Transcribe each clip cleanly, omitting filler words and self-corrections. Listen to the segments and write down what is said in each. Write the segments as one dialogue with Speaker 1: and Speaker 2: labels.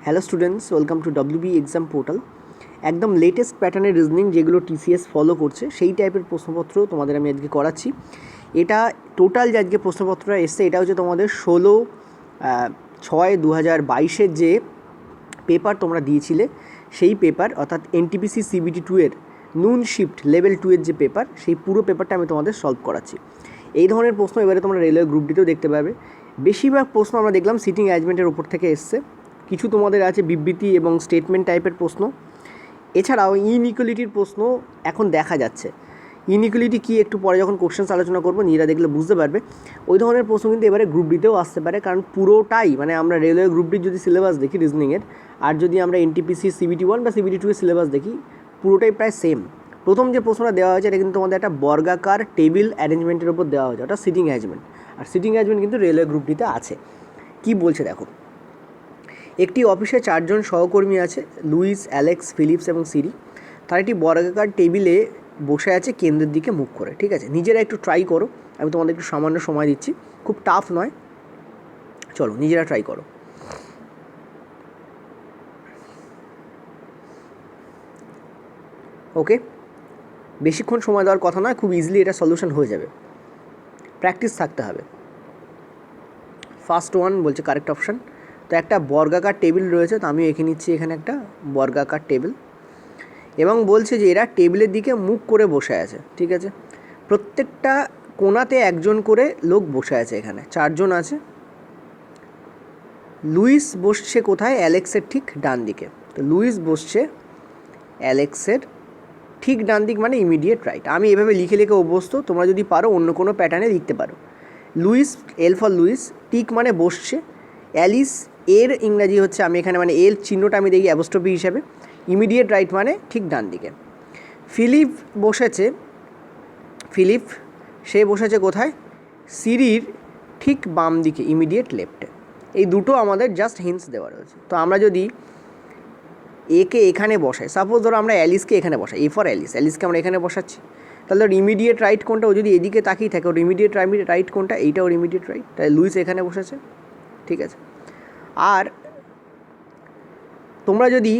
Speaker 1: Hello students, welcome to WB exam portal. একদম latest প্যাটার্নের reasoning যেগুলো টিসিএস ফলো করছে সেই টাইপের প্রশ্নপত্র তোমাদের আমি আজকে করাচ্ছি। এটা টোটাল যে আজকে প্রশ্নপত্রটা এসছে এটা হচ্ছে তোমাদের 16/6/2022 যে পেপার তোমরা দিয়েছিলে সেই পেপার, অর্থাৎ এনটিপিসি CBT 2 এর নুন শিফট লেভেল 2 এর যে পেপার, সেই পুরো পেপারটা আমি তোমাদের সলভ করাচ্ছি। এই ধরনের প্রশ্ন এবারে তোমরা রেলওয়ে গ্রুপ ডিতেও দেখতে পাবে। বেশিরভাগ প্রশ্ন আমরা দেখলাম সিটিং অ্যারেঞ্জমেন্টের উপর থেকে এসছে। কিছু তোমাদের আছে বিবৃতি এবং স্টেটমেন্ট টাইপের প্রশ্ন। এছাড়াও ইনইকুয়ালিটির প্রশ্ন এখন দেখা যাচ্ছে। ইনইকুয়ালিটি কী একটু পরে যখন কোশ্চেন্স আলোচনা করবো নিজেরা দেখলে বুঝতে পারবে। ওই ধরনের প্রশ্ন কিন্তু এবারে গ্রুপ ডিতেও আসতে পারে, কারণ পুরোটাই মানে আমরা রেলওয়ে গ্রুপ ডির যদি সিলেবাস দেখি রিজনিংয়ের, আর যদি আমরা এনটিপিসি CBT 1 বা CBT 2 এর সিলেবাস দেখি, পুরোটাই প্রায় সেম। প্রথম যে প্রশ্নটা দেওয়া হয়েছে এটা কিন্তু তোমাদের একটা বর্গাকার টেবিল অ্যারেঞ্জমেন্টের উপর দেওয়া হয়েছে, ওটা সিটিং অ্যারেঞ্জমেন্ট। আর সিটিং অ্যারেঞ্জমেন্ট কিন্তু রেলওয়ে গ্রুপ ডিতে আছে। কী বলছে দেখো, একটি অফিসে 4 জন সহকর্মী আছে, লুইস, অ্যালেক্স, ফিলিপস এবং সিরি। তারা একটি বর্গাকার টেবিলে বসে আছে কেন্দ্রের দিকে মুখ করে। ঠিক আছে, নিজেরা একটু ট্রাই করো, আমি তোমাদের একটু সামান্য সময় দিচ্ছি, খুব টাফ নয়, চলো নিজেরা ট্রাই করো। ওকে, বেশিক্ষণ সময় দেওয়ার কথা নয়, খুব ইজিলি এটা সলিউশন হয়ে যাবে, প্র্যাকটিস থাকতে হবে। ফার্স্ট ওয়ান বলছে কারেক্ট অপশান। তো একটা বর্গাকার টেবিল রয়েছে, তো আমি এঁকে নিচ্ছি এখানে একটা বর্গাকার টেবিল, এবং বলছে যে এরা টেবিলের দিকে মুখ করে বসে আছে। ঠিক আছে, প্রত্যেকটা কোণাতে একজন করে লোক বসে আছে, এখানে 4 জন আছে। লুইস বসছে কোথায়? অ্যালেক্সের ঠিক ডান দিকে। তো লুইস বসছে অ্যালেক্সের ঠিক ডান দিক, মানে ইমিডিয়েট রাইট। আমি এভাবে লিখে লিখে অভ্যস্ত, তোমরা যদি পারো অন্য কোনো প্যাটার্নে লিখতে পারো। Louis, L for Louis, tick মানে বসছে। অ্যালিস, এর ইংরাজি হচ্ছে, আমি এখানে মানে এর চিহ্নটা আমি দেখি অ্যাপোস্ট্রফি হিসাবে। ইমিডিয়েট রাইট মানে ঠিক ডান দিকে। ফিলিপ বসেছে, ফিলিপ সে বসেছে কোথায়? সিরির ঠিক বাম দিকে, ইমিডিয়েট লেফটে। এই দুটো আমাদের জাস্ট হিন্টস দেওয়া রয়েছে। তো আমরা যদি একে এখানে বসাই, সাপোজ ধরো আমরা অ্যালিসকে এখানে বসাই, এ ফর অ্যালিস, অ্যালিসকে আমরা এখানে বসাচ্ছি, তাহলে ওর ইমিডিয়েট রাইট কোনটা? ও যদি এদিকে তাকিয়ে থাকে, ওর ইমিডিয়েট রাইট কোনটা? এইটা ওর ইমিডিয়েট রাইট, তাই লুইস এখানে বসেছে। ঠিক আছে, আর তোমরা যদি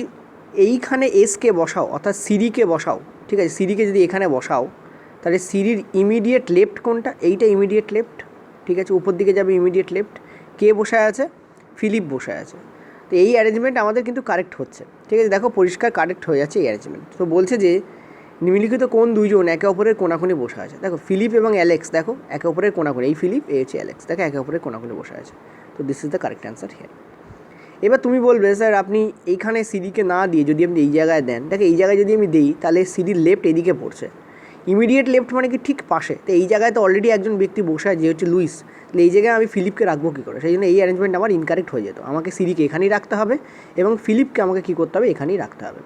Speaker 1: এইখানে এসকে বসাও, অর্থাৎ সিরিকে বসাও, ঠিক আছে, সিরিকে যদি এখানে বসাও, তাহলে সিরির ইমিডিয়েট লেফট কোনটা? এইটা ইমিডিয়েট লেফট। ঠিক আছে, উপর দিকে যাবে ইমিডিয়েট লেফট। কে বসে আছে? ফিলিপ বসে আছে। তো এই অ্যারেঞ্জমেন্ট আমাদের কিন্তু কারেক্ট হচ্ছে। ঠিক আছে, দেখো পরিষ্কার কারেক্ট হয়ে যাচ্ছে এই অ্যারেঞ্জমেন্ট। তো বলছে যে নিম্নলিখিত কোন দুইজন একে অপরের কোণাকুণি বসে আছে। দেখো ফিলিপ এবং অ্যালেক্স, দেখো একে অপরের কোণাকুণি, এই ফিলিপ, এই হচ্ছে অ্যালেক্স, দেখো একে অপরের কোণাকুণি বসে আছে। তো this is the correct answer here. এবার তুমি বলবে স্যার আপনি এইখানে সিডিকে না দিয়ে যদি আপনি এই জায়গায় দেন, দেখো এই জায়গায় যদি আমি দিই তাহলে সিডির লেফট এদিকে পড়ছে, ইমিডিয়েট লেফট মানে কি ঠিক পাশে। তো এই জায়গায় তো অলরেডি একজন ব্যক্তি বসে আছে যে হচ্ছে লুইস, তাহলে এই জায়গায় আমি ফিলিপকে রাখবো কী করে? সেই জন্য এই অ্যারেঞ্জমেন্ট আমার ইনকারেক্ট হয়ে যেত। আমাকে সিডিকে এখানেই রাখতে হবে এবং ফিলিপকে আমাকে কী করতে হবে? এখানেই রাখতে হবে।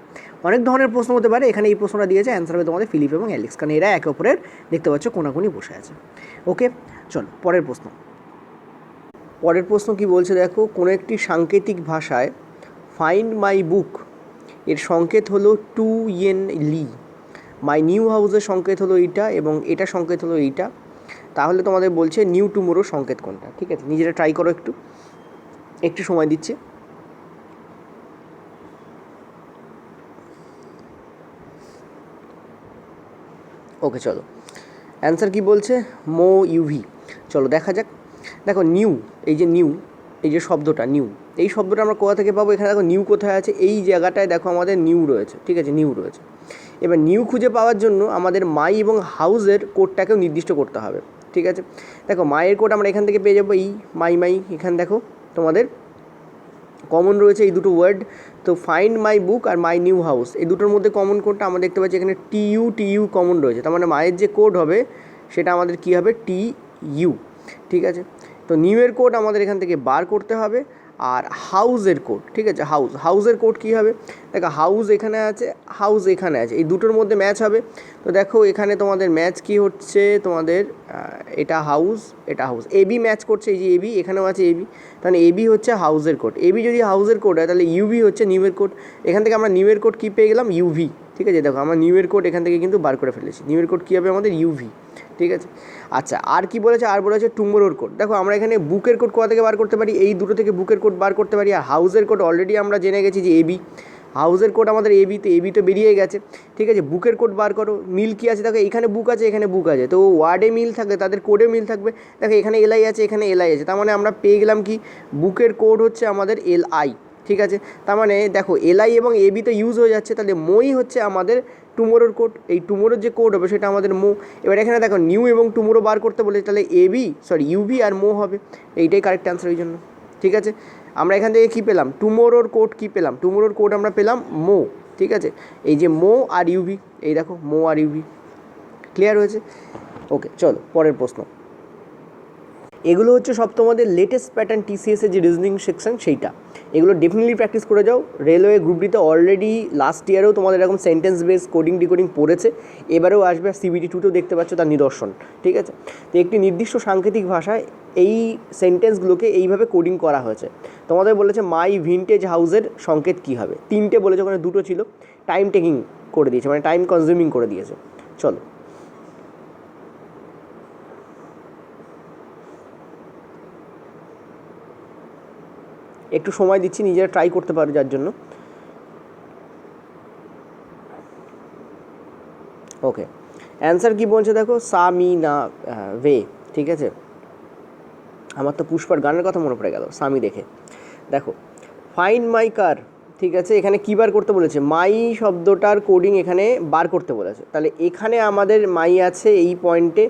Speaker 1: অনেক ধরনের প্রশ্ন হতে পারে, এখানে এই প্রশ্নটা দিয়েছে, অ্যান্সার হবে তোমাদের ফিলিপ এবং অ্যালেক্স, কারণ এরা একে অপরের দেখতে পাচ্ছ কোণাকুণি বসে আছে। ওকে, চলো পরের প্রশ্ন। পরের প্রশ্ন কি বলছে দেখো, কোনো একটি সাংকেতিক ভাষায় ফাইন্ড মাই বুক এর সংকেত হলো 2 লি, মাই নিউ হাউসের সংকেত হলো এইটা, এবং এটা সংকেত হলো এইটা। তাহলে তোমাদের বলছে নিউ টুমোরো সংকেত কোনটা? ঠিক আছে, নিজেরা ট্রাই করো, একটু সময় দিচ্ছে। ওকে চলো, অ্যান্সার কি বলছে? মো ইউভি। চলো দেখা যাক। দেখো নিউ, এই যে নিউ, এই যে শব্দটা নিউ, এই শব্দটা আমরা কোথা থেকে পাবো? এখানে দেখো নিউ কোথায় আছে, এই জায়গাটায় দেখো আমাদের নিউ রয়েছে। ঠিক আছে, নিউ রয়েছে। এবার নিউ খুঁজে পাওয়ার জন্য আমাদের মাই এবং হাউসের কোডটাকেও নির্দিষ্ট করতে হবে। ঠিক আছে, দেখো মায়ের কোড আমরা এখান থেকে পেয়ে যাবো, এই মাই, এখানে দেখো তোমাদের কমন রয়েছে এই দুটো ওয়ার্ড। তো ফাইন্ড মাই বুক আর মাই নিউ হাউস, এই দুটোর মধ্যে কমন কোডটা আমরা দেখতে পাচ্ছি এখানে টিইউ কমন রয়েছে, তার মানে মায়ের যে কোড হবে সেটা আমাদের কী হবে? TU। ঠিক আছে, তো নিউ এর কোড আমাদের এখান থেকে বার করতে হবে, আর হাউসের কোড, ঠিক আছে, হাউসের কোড কী হবে? দেখো হাউস এখানে আছে, হাউস এখানে আছে, এই দুটোর মধ্যে ম্যাচ হবে। তো দেখো এখানে তোমাদের ম্যাচ কী হচ্ছে? তোমাদের এটা হাউস, এটা হাউস, এবি ম্যাচ করছে, এই যে এবি, এখানেও আছে এবি, তাহলে এবি হচ্ছে হাউসের কোড। এবি যদি হাউসের কোড হয় তাহলে ইউভি হচ্ছে নিউয়ের কোড। এখান থেকে আমরা নিউয়ের কোড কী পেয়ে গেলাম? ইউভি। ঠিক আছে, দেখো আমরা নিউয়ের কোড এখান থেকে কিন্তু বার করে ফেলেছি। নিউয়ের কোড কী হবে আমাদের? ইউভি। ঠিক আছে, আচ্ছা আর কি বলেছে? আর বলেছে টুমোরোর কোড। দেখো আমরা এখানে বুকের কোড কোথা থেকে বার করতে পারি? এই দুটো থেকে বুকের কোড বার করতে পারি। আর হাউসের কোড অলরেডি আমরা জেনে গেছি যে এবি, হাউসের কোড আমাদের এবিতে, এবি তো বেরিয়ে গেছে। ঠিক আছে, বুকের কোড বার করো। মিল কী আছে দেখো, এখানে বুক আছে, এখানে বুক আছে, তো ওয়ার্ডে মিল থাকবে, তাদের কোডে মিল থাকবে। দেখো এখানে এলআই আছে, এখানে এলআই আছে, তার মানে আমরা পেয়ে গেলাম কি? বুকের কোড হচ্ছে আমাদের এলআই। ঠিক আছে, তার মানে দেখো এলআই এবং এবি তো ইউজ হয়ে যাচ্ছে, তাহলে মই হচ্ছে আমাদের টুমোরোর কোড। এই টুমোরোর যে কোড হবে সেটা আমাদের মো। এবার এখানে দেখো নিউ এবং টুমোরো বার করতে বলেছে, তাহলে ইউভি আর মো হবে। এইটাই কারেক্ট অ্যান্সার ওই জন্য। ঠিক আছে, আমরা এখান থেকে কী পেলাম? টুমোরোর কোড কী পেলাম? টুমোরোর কোড আমরা পেলাম মো। ঠিক আছে, এই যে মো আর ইউভি, এই দেখো মো আর ইউভি। ক্লিয়ার হয়েছে? ওকে, চলো পরের প্রশ্ন। এগুলো হচ্ছে সব তোমাদের লেটেস্ট প্যাটার্ন টিসিএসের যে রিজনিং সেকশন সেইটা, এগুলো ডেফিনেটলি প্র্যাকটিস করে যাও। রেলওয়ে গ্রুপ ডিতে অলরেডি লাস্ট ইয়ারেও তোমাদের এরকম সেন্টেন্স বেস কোডিং ডিকোডিং পড়েছে, এবারেও আসবে। সিবিটি 2তেও দেখতে পাচ্ছ তার নিদর্শন। ঠিক আছে, তো একটি নির্দিষ্ট সাংকেতিক ভাষায় এই সেন্টেন্সগুলোকে এইভাবে কোডিং করা হয়েছে। তোমাদের বলেছে মাই ভিনটেজ হাউসের সংকেত কী হবে? 3টে বলেছে, ওখানে 2টো ছিল। টাইম টেকিং করে দিয়েছে, মানে টাইম কনজিউমিং করে দিয়েছে। চলো একটু সময় দিচ্ছি, নিজেরা ট্রাই করতে পারো যার জন্য। ওকে, অ্যান্সার কী বলছে দেখো, সা মি না ওয়ে। ঠিক আছে, আমার তো পুষ্পার গানের কথা মনে পড়ে গেল সামি দেখে। দেখো ফাইন্ড মাই কার। ঠিক আছে, এখানে কী বার করতে বলেছে? মাই শব্দটার কোডিং এখানে বার করতে বলেছে। তাহলে এখানে আমাদের মাই আছে এই পয়েন্টে,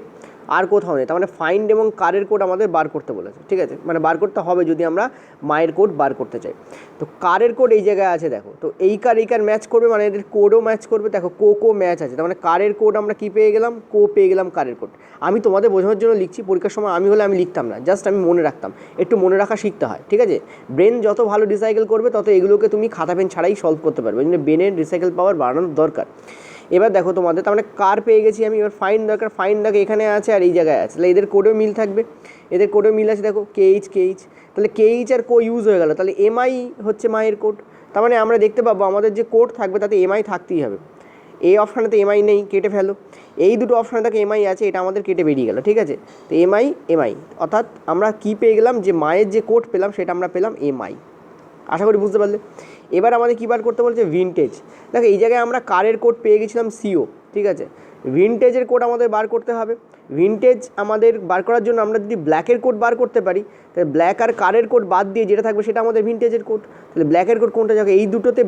Speaker 1: আর কোথাও নেই। তার মানে ফাইন্ড এবং কারের কোড আমাদের বার করতে বলেছে। ঠিক আছে, মানে বার করতে হবে যদি আমরা মায়ের কোড বার করতে চাই। তো কারের কোড এই জায়গায় আছে দেখো, তো এই কার ম্যাচ করবে, মানে এদের কোডও ম্যাচ করবে। দেখো কো ম্যাচ আছে, তার মানে কারের কোড আমরা কী পেয়ে গেলাম? কো পেয়ে গেলাম কারের কোড। আমি তোমাদের বোঝানোর জন্য লিখছি, পরীক্ষার সময় আমি হলে আমি লিখতাম না, জাস্ট আমি মনে রাখতাম। একটু মনে রাখা শিখতে হয়। ঠিক আছে, ব্রেন যত ভালো রিসাইকেল করবে তত এগুলোকে তুমি খাতা পেন ছাড়াই সলভ করতে পারবে। ওই জন্য ব্রেনের রিসাইকেল পাওয়ার বাড়ানোর দরকার। এবার দেখো তোমাদের, তার মানে কার পেয়ে গেছি আমি। এবার ফাইন দরকার, ফাইন দেখো এখানে আছে আর এই জায়গায় আছে, তাহলে এদের কোডেও মিল থাকবে। এদের কোডেও মিল আছে, দেখো কেইচ, তাহলে কেইচ আর কো ইউজ হয়ে গেল, তাহলে এমআই হচ্ছে মায়ের কোড। তার মানে আমরা দেখতে পাবো আমাদের যে কোড থাকবে তাতে এমআই থাকতেই হবে। এই অপশানে তো এমআই নেই, কেটে ফেলো। এই দুটো অপশানে দেখো এমআই আছে, এটা আমাদের কেটে বেরিয়ে গেল। ঠিক আছে, তো এমআই অর্থাৎ আমরা কী পেয়ে গেলাম? যে মায়ের যে কোড পেলাম সেটা আমরা পেলাম এমআই। আশা করি বুঝতে পারলে। এবার আমাদের কী বার করতে বলছে? ভিনটেজ। দেখো এই জায়গায় আমরা কারের কোড পেয়ে গেছিলাম সিও। ঠিক আছে, ভিনটেজের কোড আমাদের বার করতে হবে। ভিনটেজ আমাদের বার করার জন্য আমরা যদি ব্ল্যাকের কোড বার করতে পারি, তাহলে ব্ল্যাক আর কারের কোড বাদ দিয়ে যেটা থাকবে সেটা আমাদের ভিনটেজের কোড। তাহলে ব্ল্যাকের কোড কোনটা? দেখো এই দুটোতে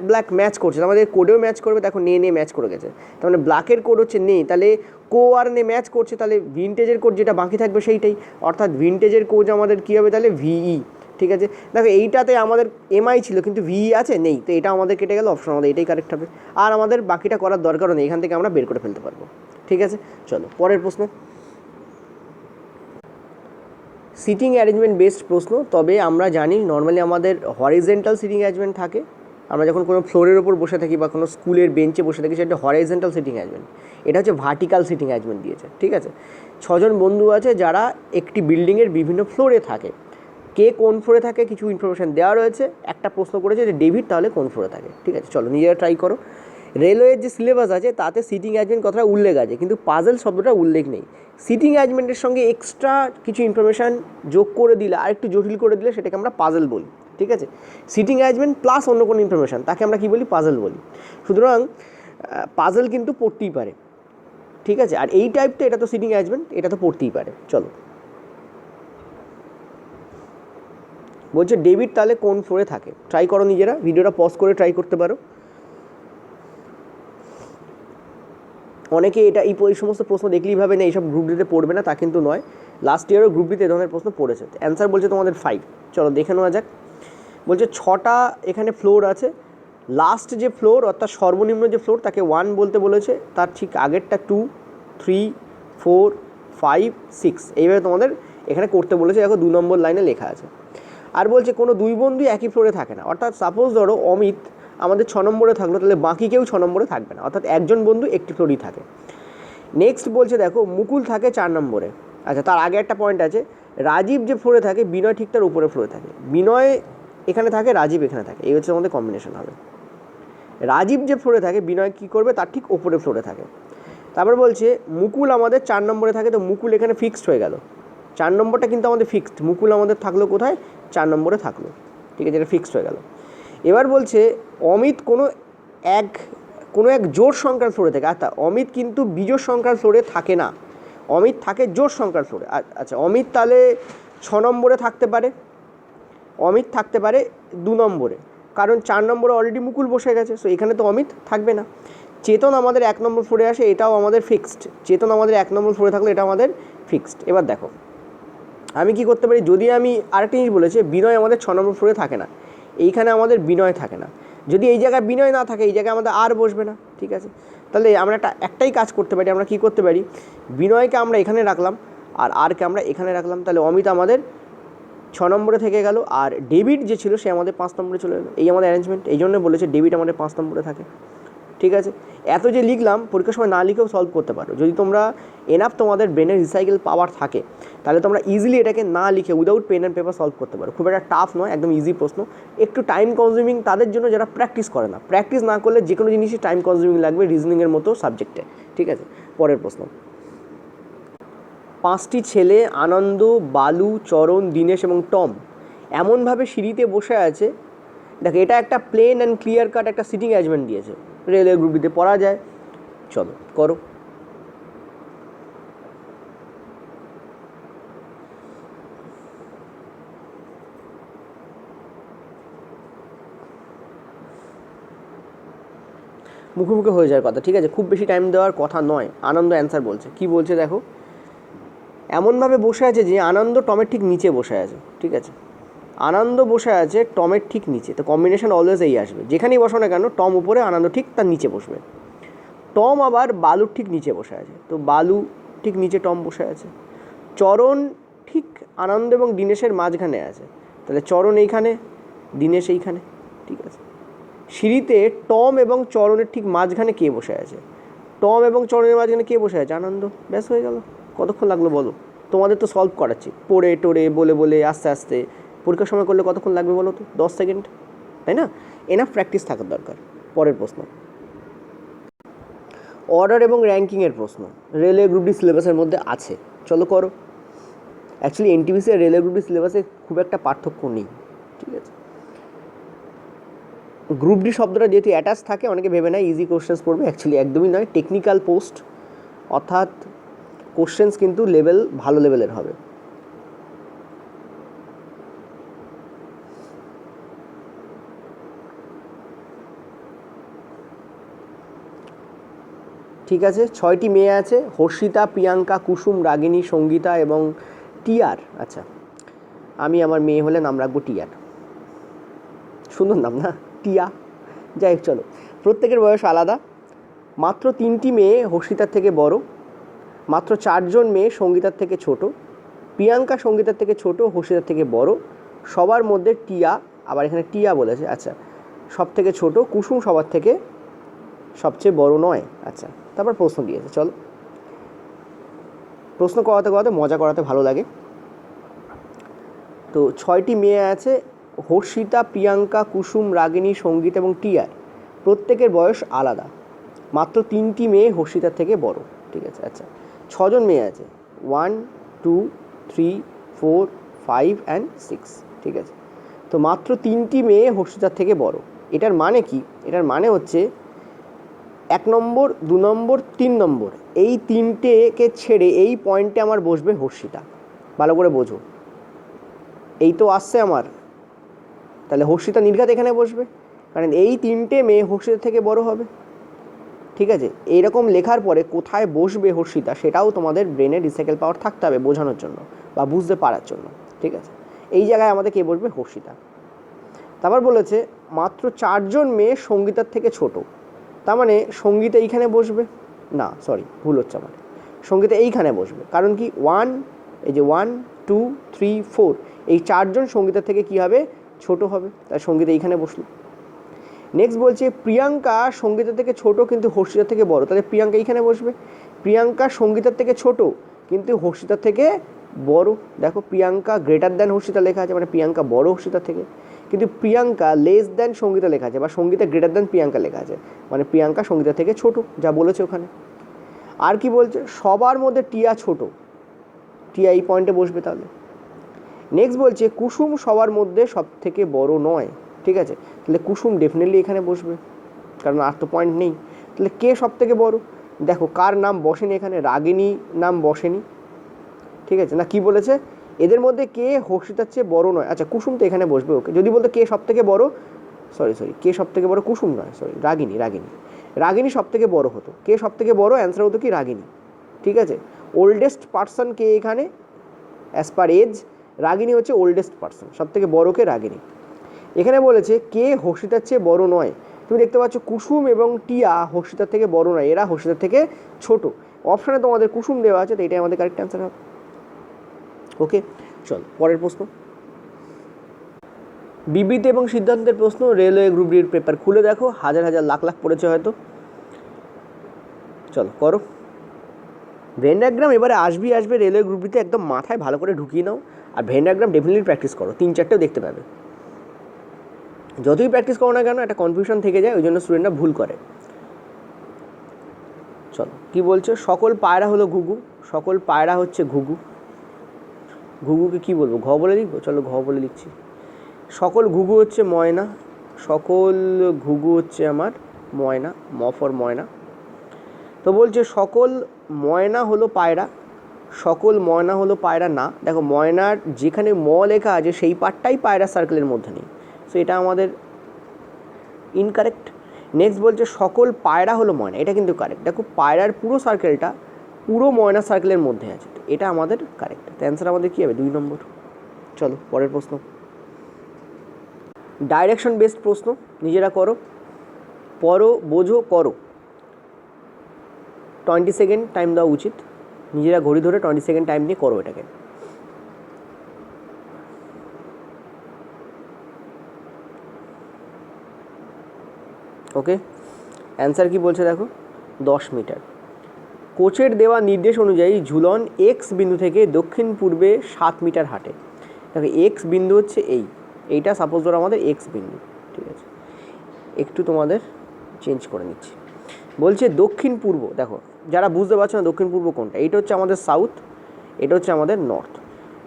Speaker 1: ব্ল্যাক ম্যাচ করছে, আমাদের কোডেও ম্যাচ করবে। দেখো নে ম্যাচ করে গেছে, তার মানে ব্ল্যাকের কোড হচ্ছে নে, তাহলে কো আর নে ম্যাচ করছে, তাহলে ভিনটেজের কোড যেটা বাকি থাকবে সেইটাই, অর্থাৎ ভিনটেজের কোড আমাদের কী হবে? তাহলে ভিই। ঠিক আছে, দেখো এইটাতে আমাদের এমআই ছিল কিন্তু ভিই আছে, নেই, তো এটা আমাদের কেটে গেল, অপশন আমাদের এটাই কারেক্ট হবে। আর আমাদের বাকিটা করার দরকারও নেই, এখান থেকে আমরা বের করে ফেলতে পারবো। ঠিক আছে, চলো পরের প্রশ্ন। সিটিং অ্যারেঞ্জমেন্ট বেসড প্রশ্ন, তবে আমরা জানি নর্মালি আমাদের হরিজেন্টাল সিটিং অ্যারেঞ্জমেন্ট থাকে। আমরা যখন কোনো ফ্লোরের ওপর বসে থাকি বা কোনো স্কুলের বেঞ্চে বসে থাকি, সেটা হরিজেন্টাল সিটিং অ্যারেঞ্জমেন্ট। এটা হচ্ছে ভার্টিক্যাল সিটিং অ্যারেঞ্জমেন্ট দিয়েছে। ঠিক আছে, 6জন বন্ধু আছে যারা একটি বিল্ডিংয়ের বিভিন্ন ফ্লোরে থাকে। কে কোন ফ্লোরে থাকে কিছু ইনফরমেশান দেওয়া রয়েছে। একটা প্রশ্ন করেছে যে ডেভিড তাহলে কোন ফ্লোরে থাকে। ঠিক আছে, চলো নিজেরা ট্রাই করো। রেলওয়ের যে সিলেবাস আছে তাতে সিটিং অ্যারেঞ্জমেন্ট কথাটা উল্লেখ আছে, কিন্তু পাজল শব্দটা উল্লেখ নেই। সিটিং অ্যারেঞ্জমেন্টের সঙ্গে এক্সট্রা কিছু ইনফরমেশান যোগ করে দিলে আর একটু জটিল করে দিলে সেটাকে আমরা পাজল বলি। ঠিক আছে, সিটিং অ্যারেঞ্জমেন্ট প্লাস অন্য কোনো ইনফরমেশান তাকে আমরা কী বলি? পাজল বলি। সুতরাং পাজল কিন্তু পড়তেই পারে। ঠিক আছে, আর এই টাইপটা এটা তো সিটিং অ্যারেঞ্জমেন্ট, এটা তো পড়তেই পারে। চলো বলছে ডেভিড তাহলে কোন ফ্লোরে থাকে। ট্রাই করো নিজেরা, ভিডিওটা পজ করে ট্রাই করতে পারো। অনেকে এই সমস্ত প্রশ্ন দেখলেই ভাবে না এইসব গ্রুপ ডিতে পড়বে না, তা কিন্তু নয়। লাস্ট ইয়ারও গ্রুপ ডিতে এই ধরনের প্রশ্ন পড়েছে। অ্যান্সার বলছে তোমাদের 5। চলো দেখে নেওয়া যাক। বলছে 6টা এখানে ফ্লোর আছে, লাস্ট যে ফ্লোর অর্থাৎ সর্বনিম্ন যে ফ্লোর তাকে 1 বলতে বলেছে, তার ঠিক আগেরটা 2, 3, 4, 5, 6 এইভাবে তোমাদের এখানে করতে বলেছে। দেখো 2 নম্বর লাইনে লেখা আছে। আর বলছে কোনো দুই বন্ধুই একই ফ্লোরে থাকে না, অর্থাৎ সাপোজ ধরো অমিত আমাদের 6 নম্বরে থাকলো, তাহলে বাকি কেউ 6 নম্বরে থাকবে না, অর্থাৎ একজন বন্ধু একটি ফ্লোরই থাকে। নেক্সট বলছে দেখো মুকুল থাকে 4 নম্বরে। আচ্ছা, তার আগে একটা পয়েন্ট আছে, রাজীব যে ফ্লোরে থাকে বিনয় ঠিক তার উপরে ফ্লোরে থাকে। বিনয় এখানে থাকে, রাজীব এখানে থাকে, এই হচ্ছে আমাদের কম্বিনেশন হবে। রাজীব যে ফ্লোরে থাকে বিনয় কী করবে, তার ঠিক ওপরে ফ্লোরে থাকে। তারপর বলছে মুকুল আমাদের 4 নম্বরে থাকে, তো মুকুল এখানে ফিক্সড হয়ে গেল। 4 নম্বরটা কিন্তু আমাদের ফিক্সড, মুকুল আমাদের থাকলো কোথায়, 4 নম্বরে থাকলো, ঠিক আছে, এটা ফিক্সড হয়ে গেল। এবার বলছে অমিত কোনো এক জোড় সংখ্যার ফ্লোরে থাকে। আচ্ছা, অমিত কিন্তু বিজোড় সংখ্যার ফ্লোরে থাকে না, অমিত থাকে জোড় সংখ্যার ফ্লোরে। আচ্ছা, অমিত তাহলে 6 নম্বরে থাকতে পারে, অমিত থাকতে পারে 2 নম্বরে, কারণ 4 নম্বরে অলরেডি মুকুল বসে গেছে, সো এখানে তো অমিত থাকবে না। চেতন আমাদের 1 নম্বর ফ্লোরে আসে, এটাও আমাদের ফিক্সড, চেতন আমাদের 1 নম্বর ফ্লোরে থাকলে এটা আমাদের ফিক্সড। এবার দেখো আমি কি করতে পারি, যদি আমি আরেকটা জিনিস বলেছে বিনয় আমাদের 6 নম্বর ফ্লোরে থাকে না, এইখানে আমাদের বিনয় থাকে না, যদি এই জায়গায় বিনয় না থাকে এই জায়গায় আমাদের আর বসবে না, ঠিক আছে। তাহলে আমরা একটাই কাজ করতে পারি, আমরা কি করতে পারি, বিনয়কে আমরা এখানে রাখলাম আর আরকে আমরা এখানে রাখলাম, তাহলে অমিত আমাদের 6 নম্বরে থেকে গেল, আর ডেভিড যে ছিল সে আমাদের 5 নম্বরে চলে গেলো। এই আমাদের অ্যারেঞ্জমেন্ট, এই জন্য বলেছে ডেভিড আমাদের 5 নম্বরে থাকে, ঠিক আছে। এত যে লিখলাম পরীক্ষার সময় না লিখেও সলভ করতে পারো, যদি তোমরা এনাফ তোমাদের ব্রেনের রিসাইকেল পাওয়ার থাকে তাহলে তোমরা ইজিলি এটাকে না লিখে without pen and paper solve করতে পারো। খুব একটা টাফ নয়, একদম ইজি প্রশ্ন, একটু টাইম কনজিউমিং তাদের জন্য যারা প্র্যাকটিস করে না। প্র্যাকটিস না করলে যে কোনো জিনিসই টাইম কনজিউমিং লাগবে রিজনিংয়ের মতো সাবজেক্টে, ঠিক আছে। পরের প্রশ্ন, 5টি ছেলে আনন্দ, বালু, চরণ, দীনেশ এবং টম এমনভাবে সিঁড়িতে বসে আছে, দেখো এটা একটা প্লেন অ্যান্ড ক্লিয়ার কাট একটা সিটিং অ্যারেঞ্জমেন্ট দিয়েছে, রেলওয়ে গ্রুপ ডিতে পড়া যায়, চলো করো। মুখে মুখে হয়ে যাওয়ার কথা, ঠিক আছে, খুব বেশি টাইম দেওয়ার কথা নয়। আনন্দ অ্যান্সার বলছে, কি বলছে দেখো, এমনভাবে বসে আছে যে আনন্দ টমের ঠিক নিচে বসে আছে, ঠিক আছে, আনন্দ বসে আছে টমের ঠিক নিচে, তো কম্বিনেশন অলওয়েজ এই আসবে, যেখানেই বসো না কেন টম উপরে আনন্দ ঠিক তার নিচে বসবে। টম আবার বালুর ঠিক নিচে বসে আছে, তো বালু ঠিক নিচে টম বসে আছে। চরণ ঠিক আনন্দ এবং দীনেশের মাঝখানে আছে, তাহলে চরণ এইখানে, দীনেশ এইখানে, ঠিক আছে। সিঁড়িতে টম এবং চরণের ঠিক মাঝখানে কে বসে আছে, টম এবং চরণের মাঝখানে কে বসে আছে, আনন্দ, ব্যাস হয়ে গেল। কতক্ষণ লাগলো বলো, তোমাদের তো সলভ করাচ্ছি পড়ে টোড়ে বলে বলে আস্তে আস্তে, পরীক্ষার সময় করলে কতক্ষণ লাগবে বলো তো, 10 সেকেন্ড, তাই না? এনাফ প্র্যাকটিস থাকার দরকার। পরের প্রশ্ন, অর্ডার এবং র্যাঙ্কিংয়ের প্রশ্ন, রেলওয়ে গ্রুপ ডি সিলেবাসের মধ্যে আছে, চলো করো। অ্যাকচুয়ালি এনটিপিসি আর রেলওয়ে গ্রুপ ডি সিলেবাসে খুব একটা পার্থক্য নেই, ঠিক আছে। গ্রুপ ডি শব্দটা যেহেতু অ্যাটাচ থাকে অনেকে ভেবে নেয় ইজি কোশ্চেন্স পড়বে, অ্যাকচুয়ালি একদমই নয়, টেকনিক্যাল পোস্ট, অর্থাৎ কোশ্চেন্স কিন্তু লেভেল ভালো লেভেলের হবে। ঠিক আছে, 6টি মেয়ে আছে, হর্ষিতা, প্রিয়াঙ্কা, কুসুম, রাগিনী, সঙ্গীতা এবং টিয়ার। আচ্ছা, আমি আমার মেয়ে হলে নাম রাখবো টিয়ার, সুন্দর নাম না, টিয়া, যাই হোক চলো। প্রত্যেকের বয়স আলাদা, মাত্র 3টি মেয়ে হর্ষিতার থেকে বড়, মাত্র 4 জন মেয়ে সঙ্গীতার থেকে ছোট, প্রিয়াঙ্কা সঙ্গীতার থেকে ছোট, হর্ষিতার থেকে বড়, সবার মধ্যে টিয়া, আবার এখানে টিয়া বলেছে, আচ্ছা, সব থেকে ছোট, কুসুম সবার থেকে সবচেয়ে বড় নয়। আচ্ছা, তারপর প্রশ্ন দিয়েছে, চলো প্রশ্ন করাতে করাতে মজা করাতে ভালো লাগে। তো 6টি মেয়ে আছে, হর্ষিতা, প্রিয়াঙ্কা, কুসুম, রাগিনী, সঙ্গীত এবং টিয়ার, প্রত্যেকের বয়স আলাদা, মাত্র 3টি মেয়ে হর্ষিতার থেকে বড়, ঠিক আছে। আচ্ছা, 6 জন মেয়ে আছে, 1 2 3 4 5 and 6, ঠিক আছে। তো মাত্র 3টি মেয়ে হর্ষিতার থেকে বড়, এটার মানে কি, এটার মানে হচ্ছে 1 নম্বর 2 নম্বর 3 নম্বর এই তিনটেকে ছেড়ে এই পয়েন্টে আমার বসবে হর্ষিতা, ভালো করে বোঝো, এই তো আসছে আমার, তাহলে হর্ষিতা নির্ঘাত এখানে বসবে, কারণ এই 3টে মেয়ে হর্ষিতা থেকে বড় হবে, ঠিক আছে। এইরকম লেখার পরে কোথায় বসবে হর্ষিতা সেটাও তোমাদের ব্রেনে রিসাইকেল পাওয়ার থাকতে হবে বোঝানোর জন্য বা বুঝতে পারার জন্য, ঠিক আছে। এই জায়গায় আমাদের কে বসবে, হর্ষিতা। তারপর বলেছে মাত্র 4 জন মেয়ে সঙ্গীতার থেকে ছোট, তার মানে সঙ্গীতা এইখানে বসবে না, সরি ভুল হচ্ছে আমার, সঙ্গীতা এইখানে বসবে, কারণ কি 1, এই যে 1 2 3 4 এই 4 জন সঙ্গীতার থেকে কি হবে, ছোট হবে, তাই সঙ্গীতা এইখানে বসলো। নেক্সট বলছে প্রিয়াঙ্কা সঙ্গীতা থেকে ছোট কিন্তু হর্ষিতা থেকে বড়, তাহলে প্রিয়াঙ্কা এইখানে বসবে, প্রিয়াঙ্কা সঙ্গীতার থেকে ছোট কিন্তু হর্ষিতার থেকে বড়। দেখো প্রিয়াঙ্কা গ্রেটার দ্যান হর্ষিতা লেখা আছে, মানে প্রিয়াঙ্কা বড় হর্ষিতার থেকে, কিন্তু প্রিয়াঙ্কা লেস দ্যান সঙ্গীতা লেখা আছে বা সঙ্গীতা গ্রেটার দ্যান প্রিয়াঙ্কা লেখা আছে, মানে প্রিয়াঙ্কা সঙ্গীতা থেকে ছোট, যা বলেছে ওখানে। আর কি বলছে, সবার মধ্যে টিয়া ছোট, টিয়া এই পয়েন্টে বসবে তাহলে। নেক্সট বলছে কুসুম সবার মধ্যে সব থেকে বড় নয়, ঠিক আছে, তাহলে কুসুম ডেফিনেটলি এখানে বসবে, কারণ আর তো পয়েন্ট নেই। তাহলে কে সব থেকে বড়, দেখো কার নাম বসেনি এখানে, রাগিনী নাম বসেনি, ঠিক আছে, না কি বলেছে এদের মধ্যে কে হর্ষিতার চেয়ে বড় নয়, আচ্ছা কুসুম তো এখানে বসবে, ওকে। যদি বলতো কে সব থেকে বড়, সরি কে সব থেকে বড়, কুসুম নয়, সরি রাগিনী সব থেকে বড় হতো, কে সব থেকে বড়, অ্যান্সার হতো কি রাগিনী, ঠিক আছে। ওল্ডেস্ট পার্সন কে এখানে অ্যাজ পার এজ, রাগিনী হচ্ছে ওল্ডেস্ট পার্সন, সব থেকে বড় কে রাগিনী। এখানে বলেছে কে হর্ষিতার চেয়ে বড় নয়, তুমি দেখতে পাচ্ছ কুসুম এবং টিয়া হর্ষিতার থেকে বড় নয়, এরা হর্ষিতার থেকে ছোট। অপশানে তোমাদের কুসুম দেওয়া আছে, তো এটাই আমাদের কারেক্ট অ্যান্সার হবে। ওকে, চল পরের প্রশ্ন। বিবৃতি এবং সিদ্ধান্তের প্রশ্ন, রেলওয়ে গ্রুপ ডির পেপার খুলে দেখো, হাজার হাজার লাখ লাখ পড়েছে হয়তো। চলো করো ভেন ডায়াগ্রাম, এবারে আসবে রেলওয়ে গ্রুপ ডিতে, একদম মাথায় ভালো করে ঢুকিয়ে নাও। আর ভেন ডায়াগ্রাম ডেফিনেটলি প্র্যাকটিস করো, 3-4টেও দেখতে পাবে। যতই প্র্যাকটিস করো না কেন একটা কনফিউশন থেকে যায়, ওই জন্য স্টুডেন্টরা ভুল করে। চলো কি বলছে, সকল পায়রা হলো ঘুঘু, সকল পায়রা হচ্ছে ঘুঘু, ঘুঘুকে কী বলবো, ঘ বলে লিখবো, চলো ঘ বলে লিখছি। সকল ঘুঘু হচ্ছে ময়না, সকল ঘুঘু হচ্ছে আমার ময়না, ম ফর ময়না। তো বলছে সকল ময়না হলো পায়রা, সকল ময়না হলো পায়রা না, দেখো ময়নার যেখানে ম লেখা আছে সেই পার্টটাই পায়রা সার্কেলের মধ্যে নেই, সো এটা আমাদের ইনকারেক্ট। নেক্সট বলছে সকল পায়রা হলো ময়না, এটা কিন্তু কারেক্ট, দেখো পায়রার পুরো সার্কেলটা পুরো ময়না সার্কেলের মধ্যে আছে, এটা আমাদের কারেক্ট। তো অ্যান্সার আমাদের কী হবে, 2 নম্বর। চলো পরের প্রশ্ন, ডাইরেকশন বেসড প্রশ্ন, নিজেরা করো, পড়ো বোঝো করো। 20 সেকেন্ড টাইম দেওয়া উচিত, নিজেরা ঘড়ি ধরে 20 সেকেন্ড টাইম নিয়ে করো এটাকে। ওকে, অ্যান্সার কি বলছে দেখো, 10 মিটার। কোচের দেওয়া নির্দেশ অনুযায়ী ঝুলন এক্স বিন্দু থেকে দক্ষিণ পূর্বে 7 মিটার হাঁটে। দেখো এক্স বিন্দু হচ্ছে এইটা সাপোজ ধরো আমাদের এক্স বিন্দু, ঠিক আছে, একটু তোমাদের চেঞ্জ করে নিচ্ছি। বলছে দক্ষিণ পূর্ব, দেখো যারা বুঝতে পারছো না দক্ষিণ পূর্ব কোনটা, এইটা হচ্ছে আমাদের সাউথ, এটা হচ্ছে আমাদের নর্থ,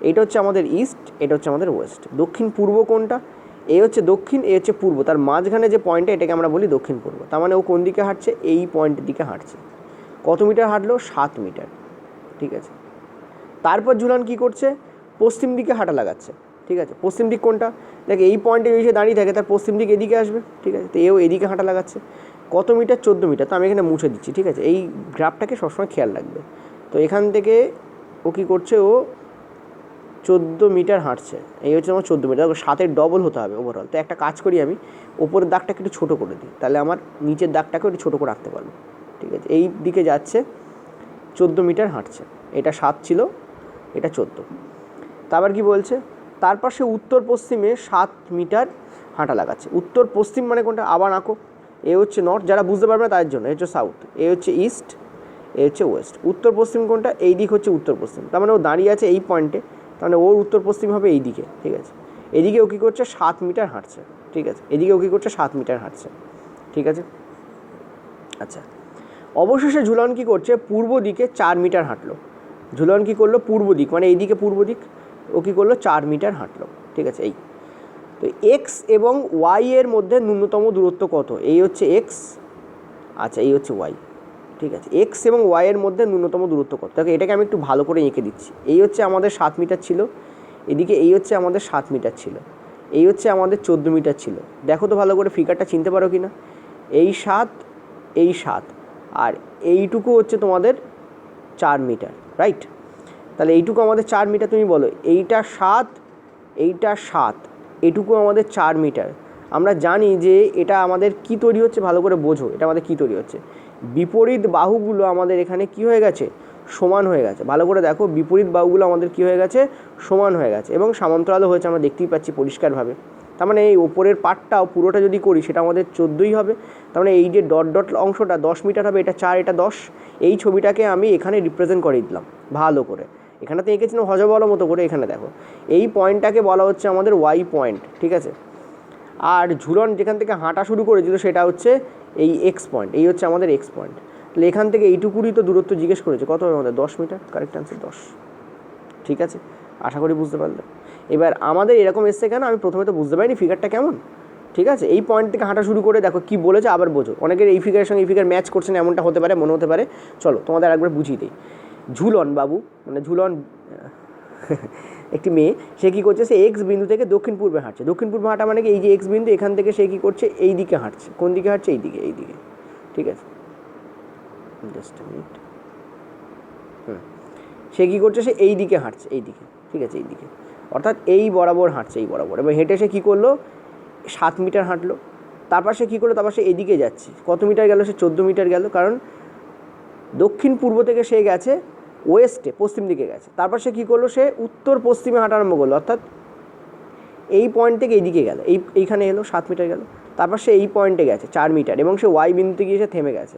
Speaker 1: এটা হচ্ছে আমাদের ইস্ট, এটা হচ্ছে আমাদের ওয়েস্ট। দক্ষিণ পূর্ব কোনটা, এই হচ্ছে দক্ষিণ, এই হচ্ছে পূর্ব, তার মাঝখানে যে পয়েন্টটা এটাকে আমরা বলি দক্ষিণ পূর্ব। তার মানে ও কোন দিকে হাঁটছে, এই পয়েন্টের দিকে হাঁটছে। কত মিটার হাঁটলো, 7 মিটার, ঠিক আছে। তারপর ঝুলন কী করছে, পশ্চিম দিকে হাঁটা লাগাচ্ছে, ঠিক আছে। পশ্চিম দিক কোনটা, দেখ এই পয়েন্টে এসে দাঁড়িয়ে থাকে, তার পশ্চিম দিক এদিকে আসবে, ঠিক আছে, তো এও এদিকে হাঁটা লাগাচ্ছে। কত মিটার, 14 মিটার, তো আমি এখানে মুছে দিচ্ছি, ঠিক আছে। এই গ্রাফটাকে সবসময় খেয়াল রাখবে। তো এখান থেকে ও কী করছে, ও 14 মিটার হাঁটছে, এই হচ্ছে আমার 14 মিটার, 7-এর ডবল হতে হবে ওভারঅল। তো একটা কাজ করি, আমি ওপরের দাগটাকে একটু ছোটো করে দিই, তাহলে আমার নিচের দাগটাকেও একটু ছোটো করে রাখতে পারবো, ঠিক আছে। এই দিকে যাচ্ছে, 14 মিটার হাঁটছে, এটা 7 ছিল, এটা 14। তারপর কি বলছে, তারপর সে উত্তর পশ্চিমে 7 মিটার হাঁটা লাগাচ্ছে। উত্তর পশ্চিম মানে কোনটা, আবার আঁকো, এ হচ্ছে নর্থ, যারা বুঝতে পারবে না তাদের জন্য, এ হচ্ছে সাউথ, এ হচ্ছে ইস্ট, এ হচ্ছে ওয়েস্ট। উত্তর পশ্চিম কোনটা, এই দিক হচ্ছে উত্তর পশ্চিম, তার মানে ও দাঁড়িয়ে আছে এই পয়েন্টে, তার মানে ওর উত্তর পশ্চিম হবে এই দিকে, ঠিক আছে। এদিকে ও কী করছে, 7 মিটার হাঁটছে, ঠিক আছে, এদিকে ও কী করছে, 7 মিটার হাঁটছে, ঠিক আছে। আচ্ছা, অবশেষে ঝুলন কী করছে, পূর্ব দিকে 4 মিটার হাঁটলো। ঝুলন কী করলো, পূর্ব দিক, মানে এইদিকে পূর্ব দিক, ও কী করলো, 4 মিটার হাঁটলো, ঠিক আছে। এই তো এক্স এবং ওয়াই এর মধ্যে ন্যূনতম দূরত্ব কত, এই হচ্ছে এক্স, আচ্ছা এই হচ্ছে ওয়াই, ঠিক আছে। এক্স এবং ওয়াই এর মধ্যে ন্যূনতম দূরত্ব কত, দেখো এটাকে আমি একটু ভালো করে এঁকে দিচ্ছি। এই হচ্ছে আমাদের 7 মিটার ছিল, এদিকে এই হচ্ছে আমাদের 7 মিটার ছিল, এই হচ্ছে আমাদের 14 মিটার ছিল। দেখো তো ভালো করে ফিগারটা চিনতে পারো কি না, এই 7, এই 7, আর এইটুকু হচ্ছে তোমাদের 4 মিটার, রাইট। তাহলে এইটুকু আমাদের 4 মিটার, তুমি বলো এইটা 7, এইটা 7, এটুকু আমাদের 4 মিটার। আমরা জানি যে এটা আমাদের কি তৈরি হচ্ছে, ভালো করে বোঝো এটা আমাদের কি তৈরি হচ্ছে, বিপরীত বাহুগুলো আমাদের এখানে কি হয়ে গেছে, সমান হয়ে গেছে। ভালো করে দেখো, বিপরীত বাহুগুলো আমাদের কি হয়ে গেছে, সমান হয়ে গেছে, এবং সমান্তরালও হয়েছে, আমরা দেখতেই পাচ্ছি পরিষ্কারভাবে, তার মানে এই ওপরের পার্টটাও পুরোটা যদি করি সেটা আমাদের 14ই হবে। তার মানে এই যে ডট ডট অংশটা 10 মিটার হবে, এটা 4 এটা 10। এই ছবিটাকে আমি এখানে রিপ্রেজেন্ট করে দিলাম ভালো করে, এখানে তো এঁকেছিলাম হজবল মতো করে। এখানে দেখো এই পয়েন্টটাকে বলা হচ্ছে আমাদের ওয়াই পয়েন্ট, ঠিক আছে। আর ঝুলন যেখান থেকে হাঁটা শুরু করেছিল সেটা হচ্ছে এই এক্স পয়েন্ট, এই হচ্ছে আমাদের এক্স পয়েন্ট। তাহলে এখান থেকে এইটুকুরই তো দূরত্ব জিজ্ঞেস করেছে, কত হবে আমাদের 10 মিটার, কারেক্ট অ্যান্সার 10। ঠিক আছে, আশা করি বুঝতে পারলে। এবার আমাদের এরকম এসছে কেন, আমি প্রথমে তো বুঝতে পারিনি ফিগারটা কেমন। ঠিক আছে, এই পয়েন্ট থেকে হাঁটা শুরু করে দেখো কী বলেছে আবার বোঝো। অনেকের এই ফিগারের সঙ্গে এই ফিগার ম্যাচ করছে না এমনটা হতে পারে, মনে হতে পারে। চলো তোমাদের একবার বুঝিয়ে দিই। ঝুলন বাবু, মানে ঝুলন একটি মেয়ে, সে কী করছে, সে এক্স বিন্দু থেকে দক্ষিণ পূর্বে হাঁটছে। দক্ষিণ পূর্বে হাঁটা মানে কি, এই যে এক্স বিন্দু এখান থেকে সে কী করছে, এই দিকে হাঁটছে। কোন দিকে হাঁটছে, এই দিকে, এই দিকে। ঠিক আছে, জাস্ট মিনিট। সে কী করছে, সে এই দিকে হাঁটছে, এই দিকে। ঠিক আছে, এই দিকে অর্থাৎ এই বরাবর হাঁটছে, এই বরাবর। এবার হেঁটে সে কী করলো, 7 মিটার হাঁটলো। তারপর সে কী করলো, তারপর সে এদিকে যাচ্ছে। কত মিটার গেল, সে 14 মিটার গেল, কারণ দক্ষিণ পূর্ব থেকে সে গেছে ওয়েস্টে, পশ্চিম দিকে গেছে। তারপর সে কী করলো, সে উত্তর পশ্চিমে হাঁটা আরম্ভ করলো, অর্থাৎ এই পয়েন্ট থেকে এইদিকে গেল, এইখানে এলো 7 মিটার গেল। তারপর সে এই পয়েন্টে গেছে 4 মিটার, এবং সে ওয়াই বিন্দুতে গিয়ে সে থেমে গেছে।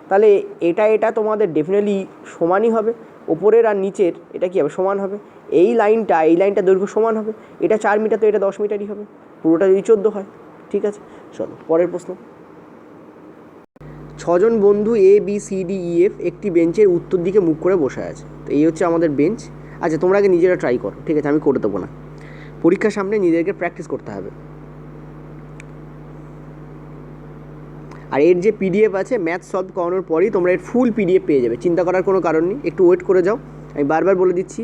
Speaker 1: তাহলে এটা তোমাদের ডেফিনেটলি সমানই হবে, ওপরের আর নিচের এটা কী হবে, সমান হবে। এই লাইনটা দৈর্ঘ্য সমান হবে। এটা 4 মিটার, তো এটা 10 মিটারই হবে, পুরোটা যদি 14 হয়। ঠিক আছে, চলো পরের প্রশ্ন। 6 জন বন্ধু A B C D E F একটি বেঞ্চের উত্তর দিকে মুখ করে বসে আছে। তো এই হচ্ছে আমাদের বেঞ্চ। আচ্ছা, তোমরা আগে নিজেরা ট্রাই করো, ঠিক আছে, আমি করে দেবো না। পরীক্ষার সামনে নিজেদেরকে প্র্যাকটিস করতে হবে। আর এর যে পিডিএফ আছে, ম্যাথ সলভ করানোর পরেই তোমরা এর ফুল পিডিএফ পেয়ে যাবে, চিন্তা করার কোনো কারণ নেই। একটু ওয়েট করে যাও, আমি বারবার বলে দিচ্ছি,